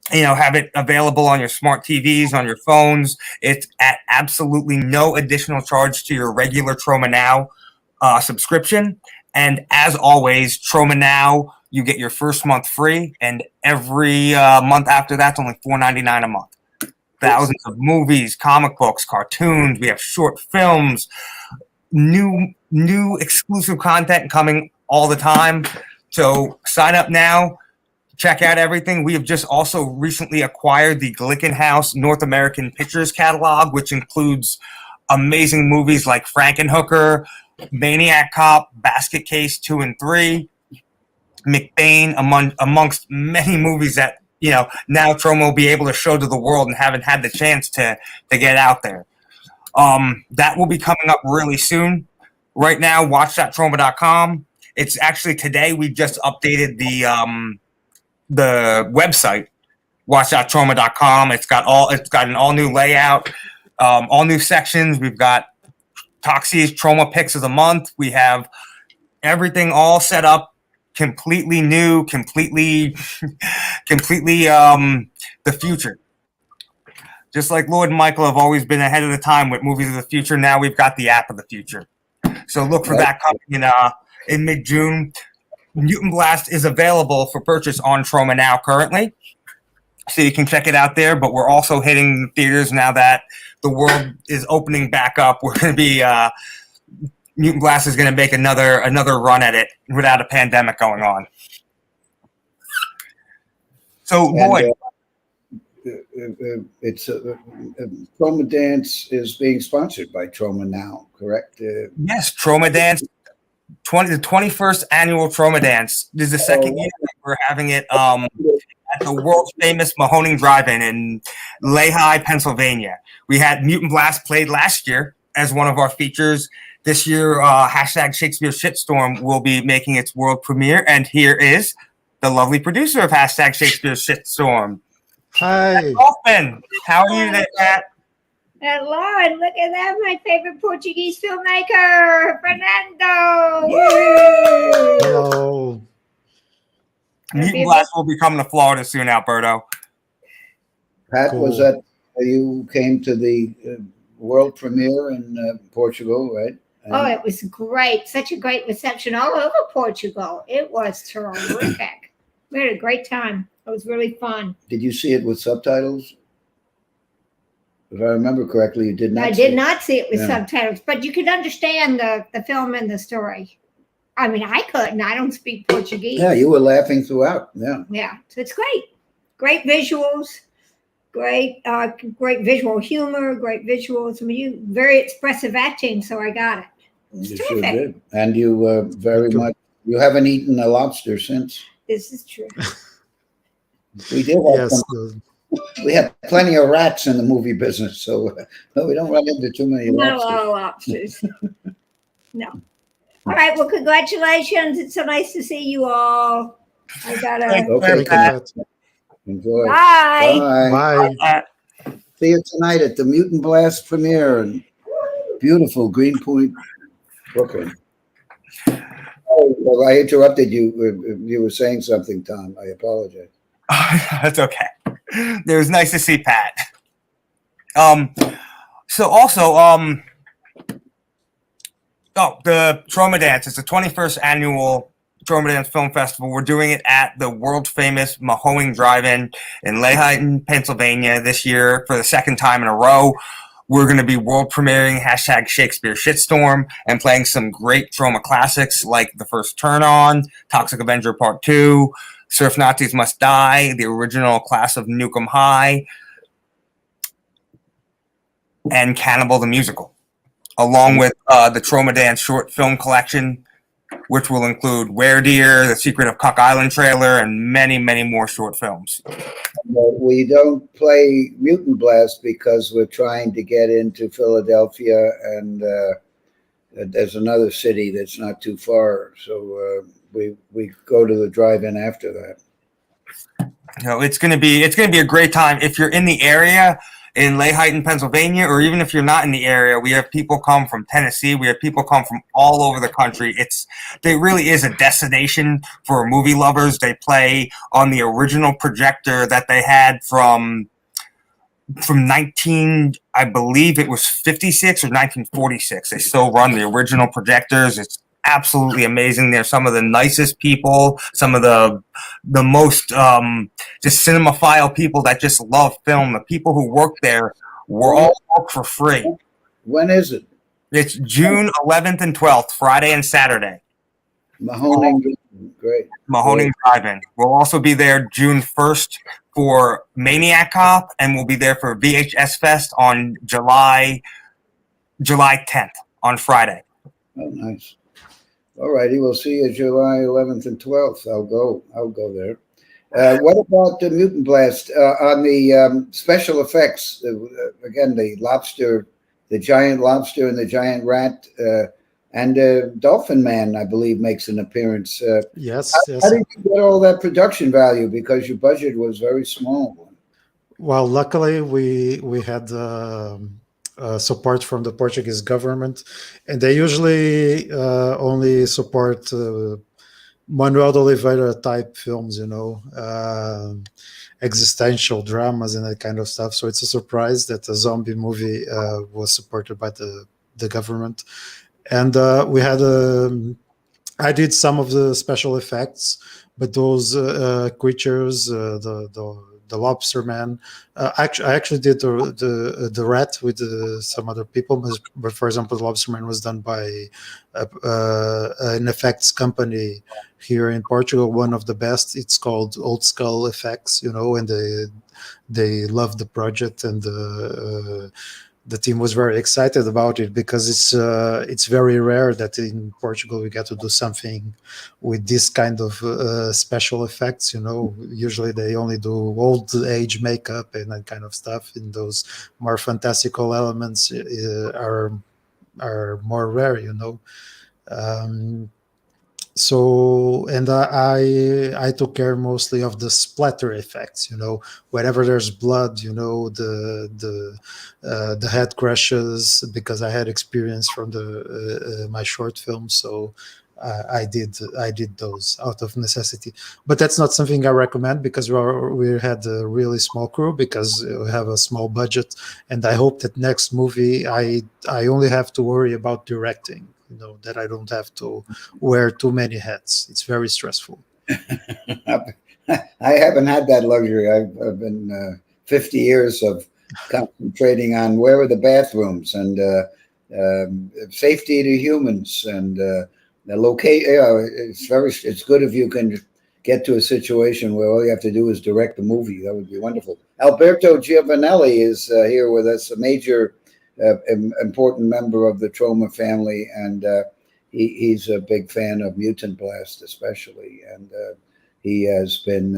have it available on your smart TVs, on your phones. It's at absolutely no additional charge to your regular Troma Now subscription. And as always, Troma Now, you get your first month free, and every month after that's only $4.99 a month. Thousands of movies, comic books, cartoons. We have short films, new exclusive content coming all the time. So sign up now. Check out everything. We have just also recently acquired the Glickenhaus North American Pictures catalog, which includes amazing movies like Frankenhooker, Maniac Cop, Basket Case 2 and 3, McBain, amongst many movies that, now Troma will be able to show to the world and haven't had the chance to get out there. That will be coming up really soon. Right now, watch.troma.com. It's actually today we just updated the website, watch.troma.com. It's got an all new layout, all new sections. We've got Toxie's Troma Picks of the Month. We have everything all set up, completely new, completely the future. Just like Lloyd and Michael have always been ahead of the time with movies of the future, now we've got the app of the future. So look for that coming in mid-June. Mutant Blast is available for purchase on Troma Now currently, so you can check it out there. But we're also hitting theaters now that the world is opening back up. We're going to be Mutant Blast is going to make another run at it without a pandemic going on. So, Lloyd. It's Troma Dance is being sponsored by Troma Now, correct? Yes, Troma Dance, the 21st annual Troma Dance. This is the second year that we're having it at the world famous Mahoning Drive-In in Lehigh, Pennsylvania. We had Mutant Blast played last year as one of our features. This year, hashtag Shakespeare Shitstorm will be making its world premiere, and here is the lovely producer of hashtag Shakespeare Shitstorm. Hi. Kaufman, how are you today, Pat? And Lloyd, look at that, my favorite Portuguese filmmaker, Fernando. Hello. Mutant Blast will be coming to Florida soon, Alberto. Pat, was that you came to the world premiere in Portugal, right? Oh, it was great. Such a great reception all over Portugal. It was terrific. We had a great time. It was really fun. Did you see it with subtitles? If I remember correctly, you did not. I did not see it with subtitles, but you could understand the film and the story. I mean, I couldn't. I don't speak Portuguese. Yeah, you were laughing throughout. Yeah. Yeah. So it's great. Great visuals. Great visual humor. Great visuals. I mean, you very expressive acting, so I got it. You sure did. And you very much. You haven't eaten a lobster since. This is true. We did have we had plenty of rats in the movie business, so we don't run into too many lobsters. Not a lot of lobsters. No. All right. Well, congratulations. It's so nice to see you all. I gotta. Okay. Enjoy. Bye. Bye. Bye. See you tonight at the Mutant Blast premiere in beautiful Greenpoint, Brooklyn. Oh, well, I interrupted you. You were saying something, Tom. I apologize. That's okay. It was nice to see Pat. So also, the Troma Dance. It's the 21st annual Troma Dance Film Festival. We're doing it at the world famous Mahoning Drive-In in Lehigh, Pennsylvania this year for the second time in a row. We're going to be world premiering hashtag Shakespeare Shitstorm and playing some great Troma classics like The First Turn On, Toxic Avenger Part 2, Surf Nazis Must Die, the original Class of Nukem High, and Cannibal the Musical, along with the Troma Dance short film collection, which will include Werdeer, The Secret of Cuck Island trailer, and many, many more short films. We don't play Mutant Blast because we're trying to get into Philadelphia, and there's another city that's not too far, so we go to the drive-in after that. It's gonna be a great time if you're in the area in Lehigh, Pennsylvania, or even if you're not in the area. We have people come from Tennessee. We have people come from all over the country. It really is a destination for movie lovers. They play on the original projector that they had from 19, I believe it was 56 or 1946. They still run the original projectors. absolutely amazing. They're some of the nicest people, some of the most just cinemaphile people that just love film. The people who work there were all work for free. When is it? It's June 11th and 12th, Friday and Saturday. Mahoning, great. Mahoning Drive-In. We'll also be there June 1st for Maniac Cop, and we'll be there for VHS Fest on July 10th, on Friday. Oh, nice. All righty, we'll see you July 11th and 12th. I'll go there. What about the Mutant Blast on the special effects? Again, the lobster, the giant lobster and the giant rat, and Dolphin Man, I believe, makes an appearance. Yes. How did you get all that production value? Because your budget was very small. Well, luckily we had support from the Portuguese government, and they usually only support Manuel de Oliveira type films, existential dramas and that kind of stuff. So it's a surprise that a zombie movie was supported by the government. And we had I did some of the special effects, but those creatures, the lobster man, I actually did the rat with some other people. But for example, the lobster man was done by an effects company here in Portugal, one of the best. It's called Old Skull Effects, and they love the project, and the team was very excited about it because it's very rare that in Portugal we get to do something with this kind of special effects. Usually they only do old age makeup and that kind of stuff, and those more fantastical elements are more rare. So, and I took care mostly of the splatter effects, wherever there's blood, the head crashes, because I had experience from my short film. So I did those out of necessity, but that's not something I recommend because we had a really small crew, because we have a small budget, and I hope that next movie I only have to worry about directing. That I don't have to wear too many hats. It's very stressful. I haven't had that luxury. I've been 50 years of concentrating on where are the bathrooms and safety to humans and the location. It's good if you can get to a situation where all you have to do is direct the movie. That would be wonderful. Alberto Giovanelli is here with us, a major important member of the Troma family, and he's a big fan of Mutant Blast especially, and he has been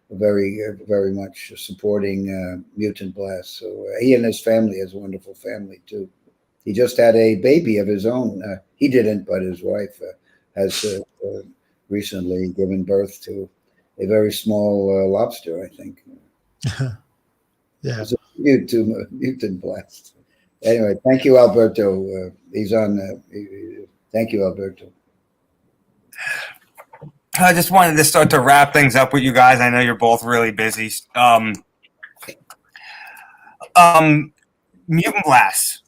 very much supporting Mutant Blast. So he and his family has a wonderful family too. He just had a baby of his own. He didn't, but his wife has recently given birth to a very small lobster, I think. Yeah. It's a Mutant Blast. Anyway, thank you, Alberto. He's on. Thank you, Alberto. I just wanted to start to wrap things up with you guys. I know you're both really busy. Mutant Blast.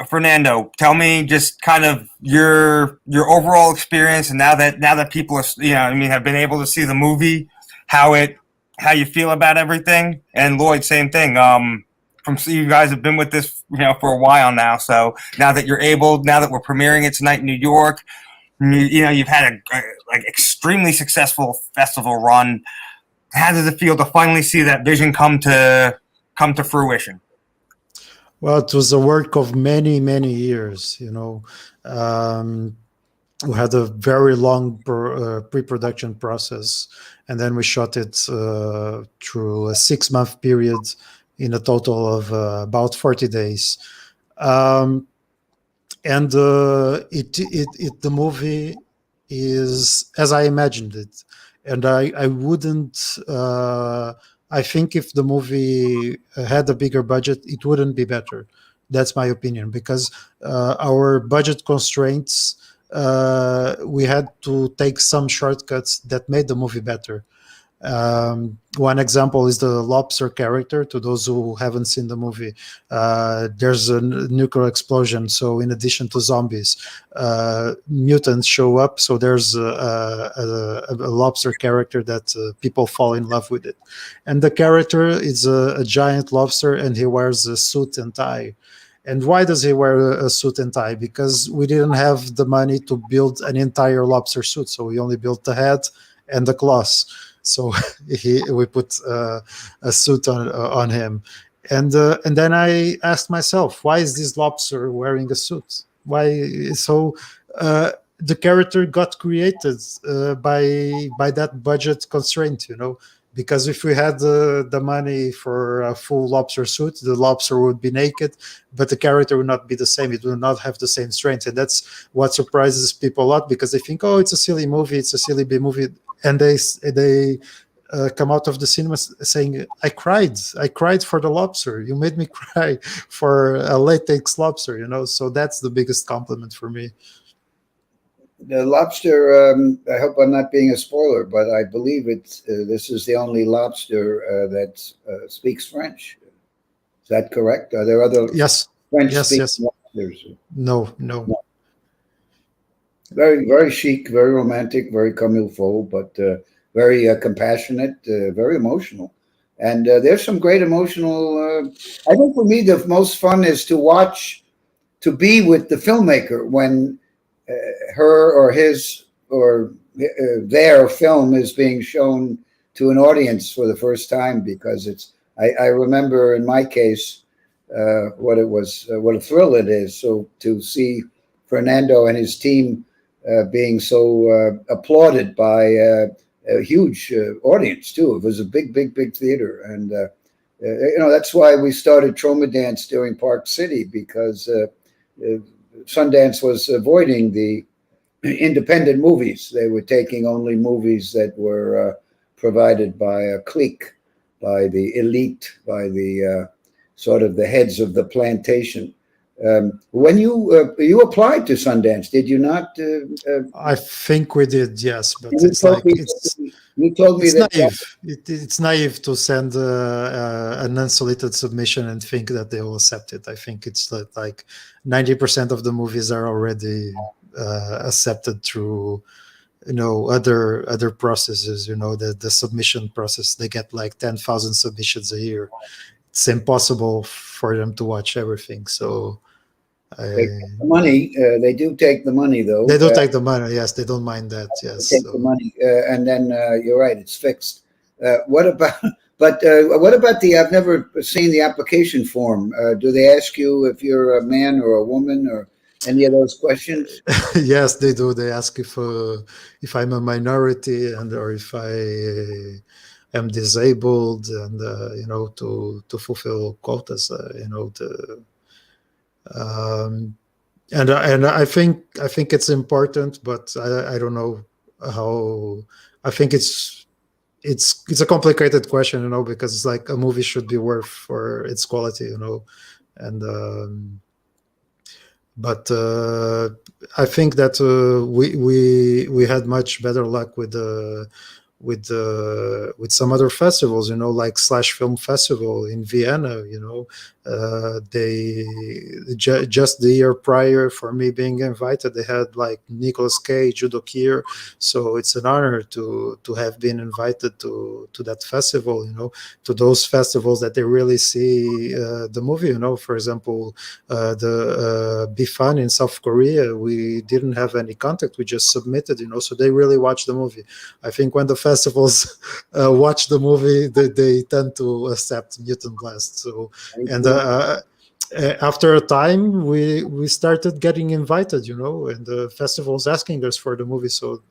Fernando, tell me just kind of your overall experience, and now that people are have been able to see the movie, how you feel about everything. And Lloyd, same thing. You guys have been with this for a while now, so now that we're premiering it tonight in New York, you've had a extremely successful festival run. How does it feel to finally see that vision come to fruition? Well, it was a work of many years. We had a very long pre-production process, and then we shot it through a 6-month period in a total of about 40 days. And the movie is as I imagined it. And I wouldn't, I think if the movie had a bigger budget, it wouldn't be better. That's my opinion, because our budget constraints, we had to take some shortcuts that made the movie better. One example is the lobster character. To those who haven't seen the movie, there's a nuclear explosion. So in addition to zombies, mutants show up. So there's a lobster character that people fall in love with it. And the character is a giant lobster, and he wears a suit and tie. And why does he wear a suit and tie? Because we didn't have the money to build an entire lobster suit. So we only built the head and the claws. So we put a suit on him, and then I asked myself, why is this lobster wearing a suit? Why? So the character got created by that budget constraint, because if we had the money for a full lobster suit, the lobster would be naked, but the character would not be the same. It would not have the same strength, and that's what surprises people a lot, because they think, oh, it's a silly movie, it's a silly B movie. And they come out of the cinema saying, I cried for the lobster. You made me cry for a latex lobster, So that's the biggest compliment for me. The lobster, I hope I'm not being a spoiler, but I believe this is the only lobster that speaks French. Is that correct? Are there other French-speaking lobsters? No. Very, very chic, very romantic, very comme il faut, but very compassionate, very emotional. And there's some great emotional. I think for me, the most fun is to be with the filmmaker when her or his or their film is being shown to an audience for the first time, because I remember in my case what a thrill it is. So to see Fernando and his team being so applauded by a huge audience too. It was a big theater, and that's why we started Troma Dance during Park City, because Sundance was avoiding the independent movies. They were taking only movies that were provided by a clique, by the elite, by the sort of the heads of the plantation. When you applied to Sundance, did you not? I think we did, yes, but you told me that naive. It's naive to send an unsolicited submission and think that they will accept it. I think it's like 90% of the movies are already accepted through other processes. The submission process. They get like 10,000 submissions a year. It's impossible for them to watch everything. So they take the money. They do take the money, though. They do take the money. Yes, they don't mind that. Yes, take the money, and then you're right. It's fixed. What about? But what about I've never seen the application form. Do they ask you if you're a man or a woman or any of those questions? Yes, they do. They ask if I'm a minority or if I am disabled, and to fulfill quotas. And I think it's important, but I don't know how. I think it's a complicated question, because it's like a movie should be worth for its quality, and but I think that we had much better luck with some other festivals, like Slash Film Festival in Vienna. They just the year prior for me being invited, they had like Nicolas Cage, Udo Kier. So it's an honor to have been invited to that festival. To those festivals that they really see the movie. For example, the Bifan in South Korea, we didn't have any contact. We just submitted. So they really watched the movie. I think when the festivals watch the movie, they tend to accept Mutant Blast. So and after a time, we started getting invited, and the festivals asking us for the movie. So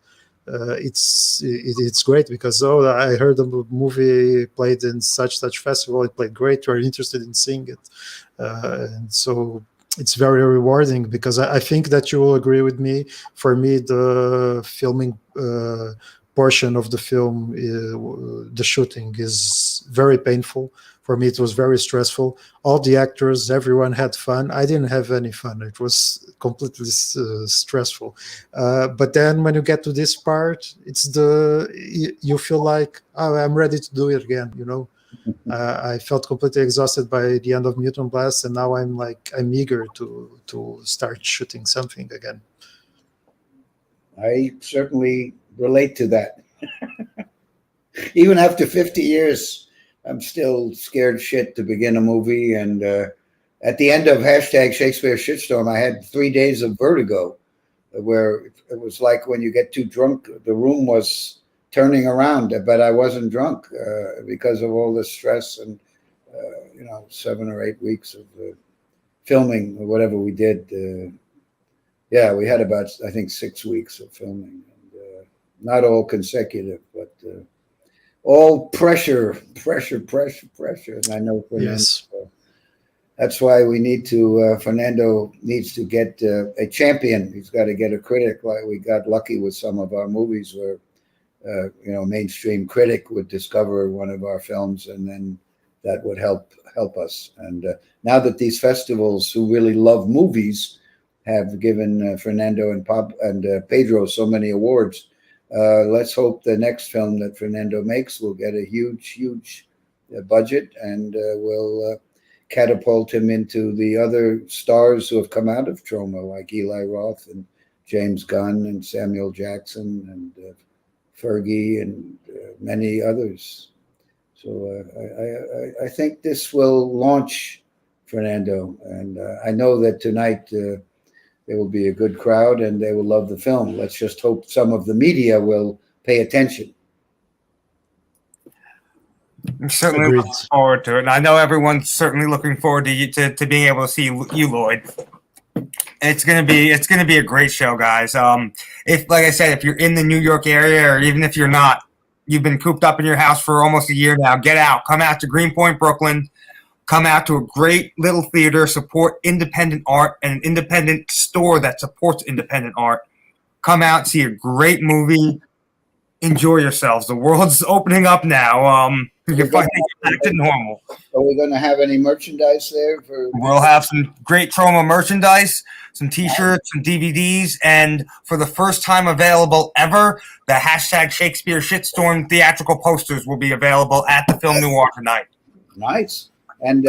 it's great because I heard the movie played in such festival. It played great. We're interested in seeing it, and so it's very rewarding because I think that you will agree with me. For me, the filming portion of the film, the shooting is very painful. For me, it was very stressful. All the actors, everyone had fun. I didn't have any fun. It was completely stressful. But then when you get to this part, you feel like, oh, I'm ready to do it again. I felt completely exhausted by the end of Mutant Blast, and now I'm eager to start shooting something again. I certainly relate to that. Even after 50 years, I'm still scared shit to begin a movie. And at the end of #Shakespeare Shitstorm, I had 3 days of vertigo, where it was like when you get too drunk, the room was turning around, but I wasn't drunk because of all the stress and 7 or 8 weeks of filming or whatever we did. Yeah, we had about, I think, 6 weeks of filming, and not all consecutive, but all pressure. And I know Fernando, yes. That's why we need to, Fernando needs to get a champion. He's got to get a critic. Like we got lucky with some of our movies where, a mainstream critic would discover one of our films, and then that would help us. And now that these festivals who really love movies have given Fernando and Pedro so many awards, let's hope the next film that Fernando makes will get a huge budget and will catapult him into the other stars who have come out of Troma, like Eli Roth and James Gunn and Samuel Jackson and Fergie and many others. So I think this will launch Fernando, and I know that tonight there will be a good crowd and they will love the film. Let's just hope some of the media will pay attention. I'm certainly looking forward to it. And I know everyone's certainly looking forward to being able to see you, Lloyd. It's gonna be a great show, guys. If, like I said, if you're in the New York area, or even if you're not, you've been cooped up in your house for almost a year now, get out. Come out to Greenpoint, Brooklyn. Come out to a great little theater, support independent art and an independent store that supports independent art. Come out, see a great movie. Enjoy yourselves. The world's opening up now. You can finally get back to normal. Are we going to have any merchandise there? We'll have some great Troma merchandise, some T-shirts, some DVDs, and for the first time available ever, the #Shakespeare Shitstorm theatrical posters will be available at the Film Noir tonight. Nice. And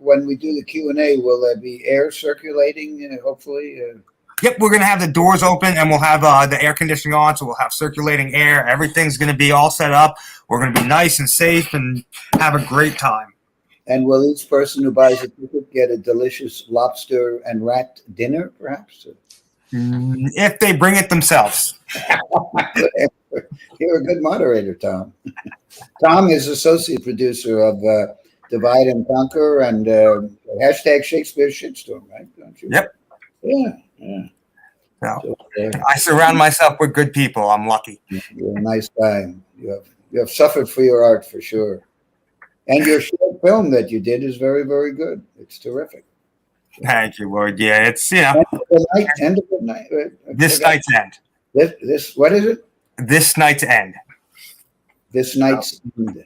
when we do the Q&A, will there be air circulating, hopefully? Yep, we're going to have the doors open, and we'll have the air conditioning on, so we'll have circulating air. Everything's going to be all set up. We're going to be nice and safe and have a great time. And will each person who buys a ticket get a delicious lobster and rat dinner, perhaps? If they bring it themselves. You're a good moderator, Tom. Tom is associate producer of Divide and Conquer and #Shakespeare Shitstorm, right? Don't you? Yep. Yeah. No. So, I surround myself with good people. I'm lucky. You're a nice guy. You have suffered for your art, for sure. And your short film that you did is very, very good. It's terrific. Thank you, Lloyd. Yeah, it's, End of the night. This night's end. This what is it? This night's end. This night's end.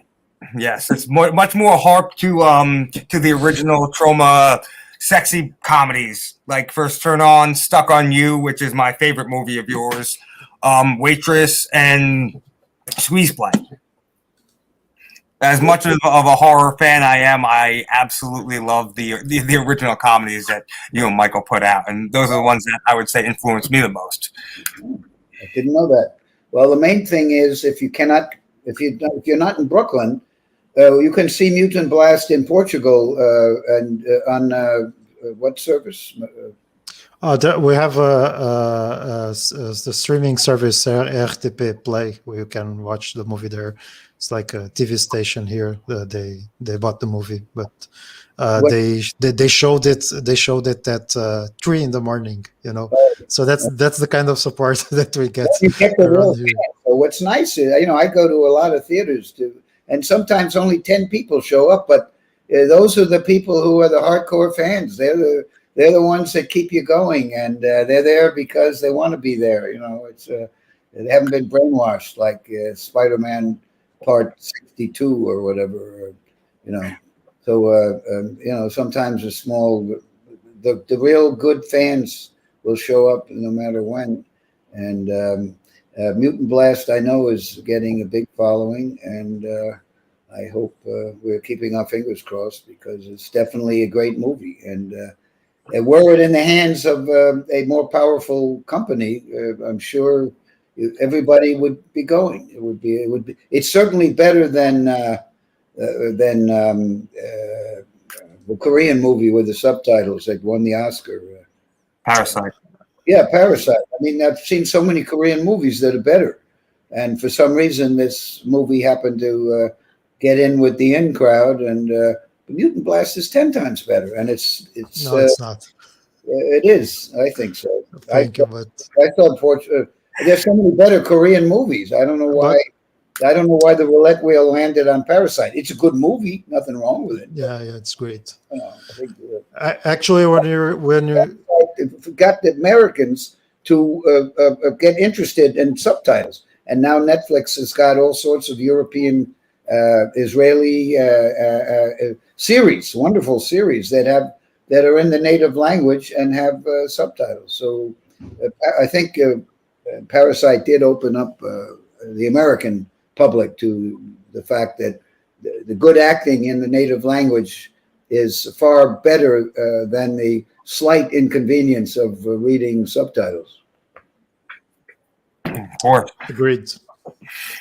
Yes, it's much more harp to the original Troma sexy comedies, like First Turn On, Stuck on You, which is my favorite movie of yours, Waitress, and Squeeze Play. As much of a horror fan I am, I absolutely love the original comedies that you and Michael put out, and those are the ones that I would say influenced me the most. I didn't know that. Well, the main thing is if you're not in Brooklyn, you can see Mutant Blast in Portugal and on what service? We have the streaming service RTP Play, where you can watch the movie there. It's like a TV station here. They bought the movie, but they showed it. They showed it at 3 a.m. You know, so that's the kind of support that we get. You get the real fan. So what's nice is, I go to a lot of theaters and sometimes only 10 people show up, but those are the people who are the hardcore fans. They're the ones that keep you going, and they're there because they want to be there. It's They haven't been brainwashed like Spider-Man Part 62 or whatever. Or, so sometimes the real good fans will show up no matter when. And Mutant Blast, I know, is getting a big following, and I hope we're keeping our fingers crossed because it's definitely a great movie. And were it in the hands of a more powerful company, I'm sure everybody would be going. It would be. It's certainly better than the Korean movie with the subtitles that won the Oscar. Parasite. Yeah, Parasite. I mean, I've seen so many Korean movies that are better, and for some reason, this movie happened to get in with the in crowd. And Mutant Blast is 10 times better, and it's No, it's not. It is. I think so. Thank you, but I thought there's so many better Korean movies. I don't know why. I don't know why the roulette wheel landed on Parasite. It's a good movie. Nothing wrong with it. yeah, it's great. I think, Actually, when you got the Americans to get interested in subtitles, and now Netflix has got all sorts of European, Israeli series, wonderful series that are in the native language and have subtitles. So I think Parasite did open up the American public to the fact that the good acting in the native language is far better than the slight inconvenience of reading subtitles. Of course. Agreed.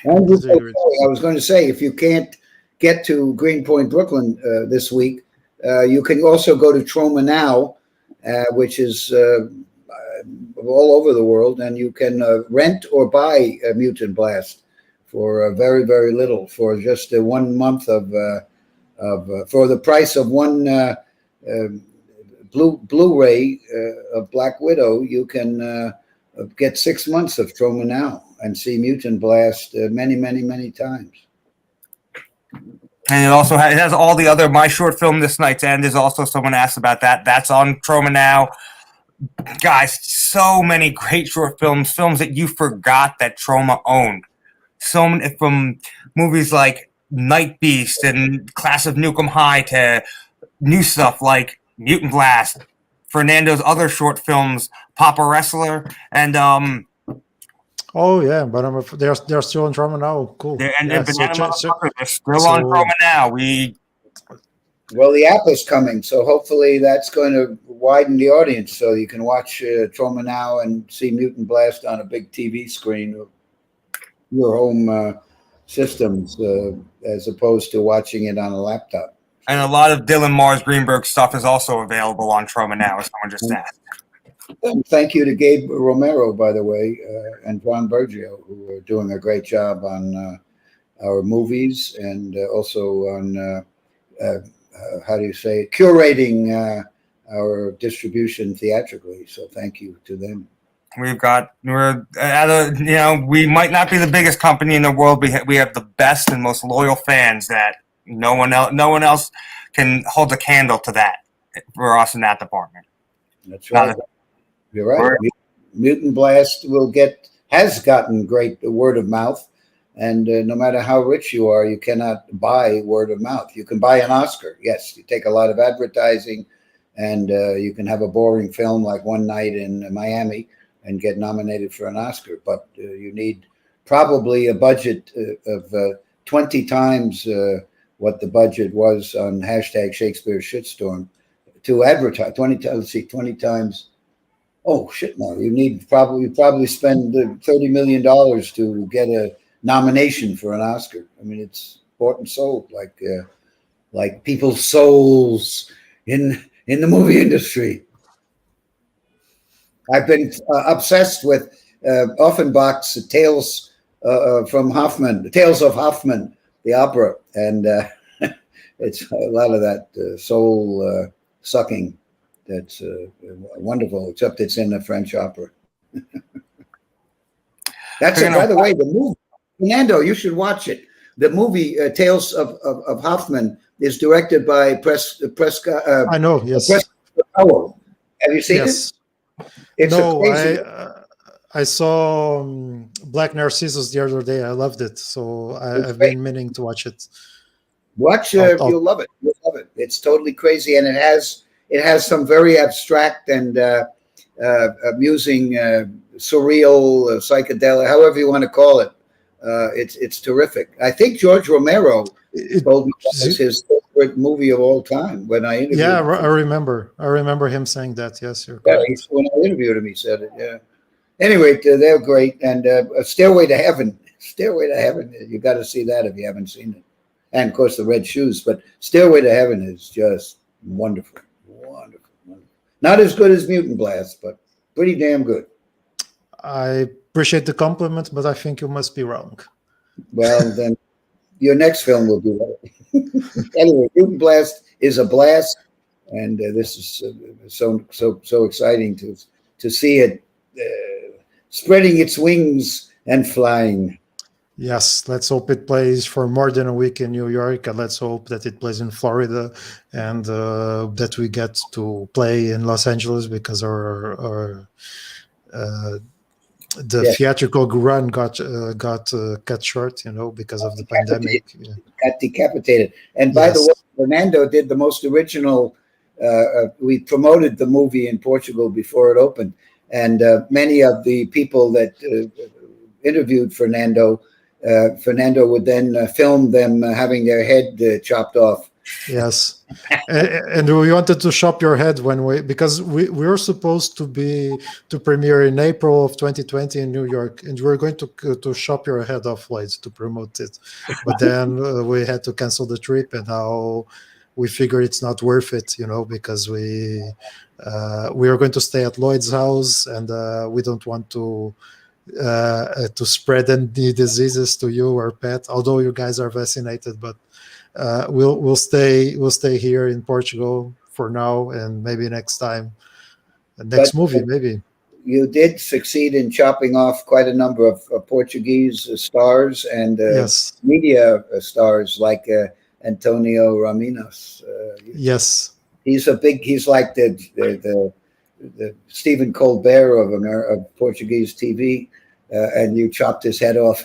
And I was going to say, if you can't get to Greenpoint, Brooklyn this week, you can also go to Troma Now, which is all over the world, and you can rent or buy a Mutant Blast for very, very little, for just 1 month of for the price of one Blu-ray of Black Widow. You can get 6 months of Troma Now and see Mutant Blast many, many, many times. And it has all the other My Short Film This Night's End is also, someone asked about that. That's on Troma Now. Guys, so many great short films that you forgot that Troma owned. So many, from movies like Night Beast and Class of Nukem High to new stuff like Mutant Blast, Fernando's other short films, Papa Wrestler, and oh yeah, but they're still on Troma Now. Cool. They're Yeah, still on Troma Now. Well, the app is coming, so hopefully that's going to widen the audience, so you can watch Troma Now and see Mutant Blast on a big TV screen, your home systems, as opposed to watching it on a laptop. And a lot of Dylan Mars Greenberg stuff is also available on Troma Now, as someone just asked. And thank you to Gabe Romero, by the way, and John Bergio, who are doing a great job on our movies and also on, how do you say, curating our distribution theatrically. So thank you to them. We might not be the biggest company in the world. We have the best and most loyal fans that no one else can hold a candle to that for us in that department. That's right. You're right. Mutant Blast has gotten great word of mouth, and no matter how rich you are, you cannot buy word of mouth. You can buy an Oscar. Yes, you take a lot of advertising, and you can have a boring film like One Night in Miami and get nominated for an Oscar, but you need probably a budget of 20 times what the budget was on #Shakespeare Shitstorm to advertise. 20 times. Oh shit! No, you probably spend $30 million to get a nomination for an Oscar. I mean, it's bought and sold like people's souls in the movie industry. I've been obsessed with Offenbach's Tales of Hoffman, the opera, and it's a lot of that soul sucking. That's wonderful, except it's in a French opera. That's it. By the way, the movie, Fernando, you should watch it. The movie Tales of Hoffman is directed by Prescott. I know. Yes. Prescott. Have you seen it? Yes. It's no, crazy. I saw Black Narcissus the other day. I loved it, so I've great. been meaning to watch it. Watch, I'll- you'll love it. You'll love it. It's totally crazy, and it has some very abstract and amusing, surreal, psychedelic, however you want to call it. It's terrific. I think George Romero told me that was his favorite movie of all time when I interviewed Yeah, him. I remember. I remember him saying that. Yes, you're Yeah, correct. when I interviewed him, he said it. Yeah. Anyway, they're great, and Stairway to Heaven. Stairway to Heaven. You got to see that if you haven't seen it. And of course, the Red Shoes. But Stairway to Heaven is just wonderful, wonderful, wonderful. Not as good as Mutant Blast, but pretty damn good. I appreciate the compliment, but I think you must be wrong. Well, then your next film will be better. Anyway, Mutant Blast is a blast, and this is so exciting to see it spreading its wings and flying. Yes, let's hope it plays for more than a week in New York, and let's hope that it plays in Florida, and that we get to play in Los Angeles, because our Yes. theatrical run got cut short, because of the pandemic. Yeah. Got decapitated. And by the Yes. way, Fernando did the most original. We promoted the movie in Portugal before it opened, and many of the people that interviewed Fernando would then film them having their head chopped off. Yes, and we wanted to chop your head because we were supposed to premiere in April of 2020 in New York, and we were going to chop your head off, Lloyd, to promote it, but then we had to cancel the trip, and now we figure it's not worth it, because we are going to stay at Lloyd's house, and we don't want to spread any diseases to you or pet, although you guys are vaccinated, but we'll stay here in Portugal for now, and maybe next time, next movie maybe. You did succeed in chopping off quite a number of Portuguese stars and Yes. media stars like Antonio Raminos. Yes. He's like the Stephen Colbert of Portuguese TV, and you chopped his head off.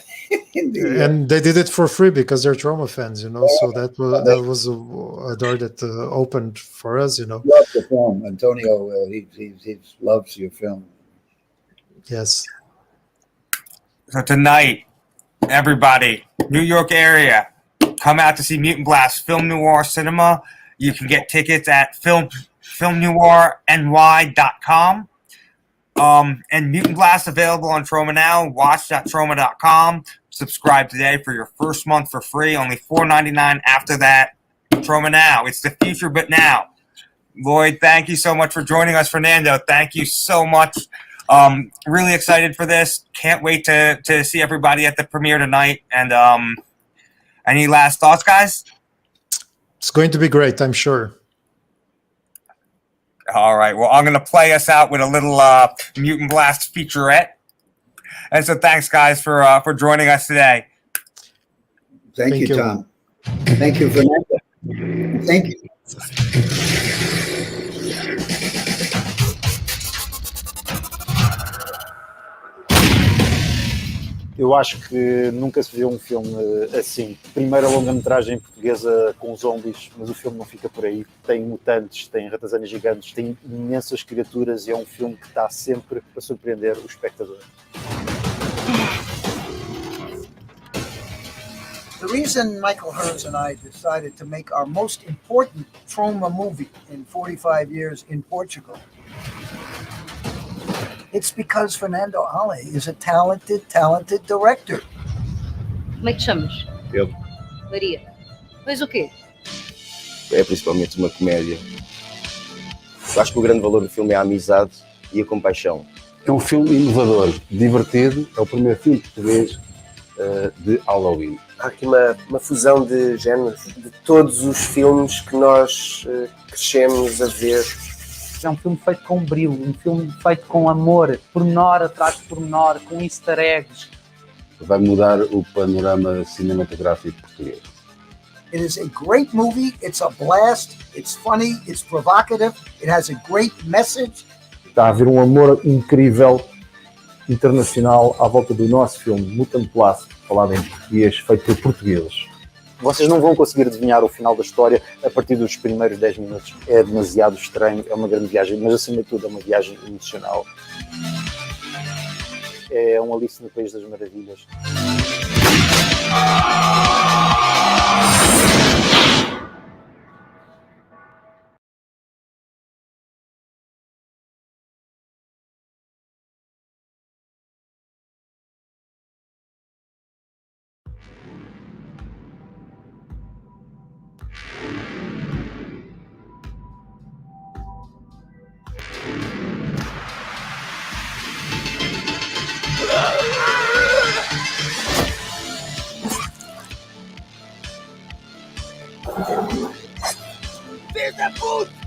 And they did it for free because they're Troma fans, so that was a door that opened for us, Love the film, Antonio. He loves your film. Yes. So tonight, everybody, New York area, come out to see Mutant Blast Film Noir Cinema. You can get tickets at filmnoirny.com. And Mutant Blast available on Troma Now. Watch.troma.com. Subscribe today for your first month for free. Only $4.99 after that. Troma Now. It's the future, but now. Lloyd, thank you so much for joining us. Fernando, thank you so much. Really excited for this. Can't wait to see everybody at the premiere tonight. And any last thoughts, guys? It's going to be great, I'm sure. All right. Well, I'm going to play us out with a little Mutant Blast featurette. And so thanks, guys, for joining us today. Thank you, Tom. Thank you, Fernando. Thank you. Eu acho que nunca se viu um filme assim. Primeira longa-metragem portuguesa com zombies, mas o filme não fica por aí. Tem mutantes, tem ratazanas gigantes, tem imensas criaturas e é um filme que está sempre a surpreender o espectador. The reason Michael Herz and I decided to make our most important Troma movie in 45 years in Portugal, it's because Fernando Alle is a talented director. Como é que te chamas? Eu. Maria. Mas o quê? É principalmente uma comédia. Eu acho que o grande valor do filme é a amizade e a compaixão. É um filme inovador, divertido. É o primeiro filme português de Halloween. Há aqui uma fusão de géneros, de todos os filmes que nós crescemos a ver. É um filme feito com brilho, um filme feito com amor, pormenor atrás de pormenor, com easter eggs. Vai mudar o panorama cinematográfico português. It is a great movie. It's a blast. It's funny. It's provocative. It has a great message. Está a haver um amor incrível internacional à volta do nosso filme Mutant Blast, falado em português, feito por portugueses. Vocês não vão conseguir adivinhar o final da história a partir dos primeiros 10 minutos. É demasiado estranho, é uma grande viagem, mas acima de tudo é uma viagem emocional. É um Alice no País das Maravilhas. Filho da puta!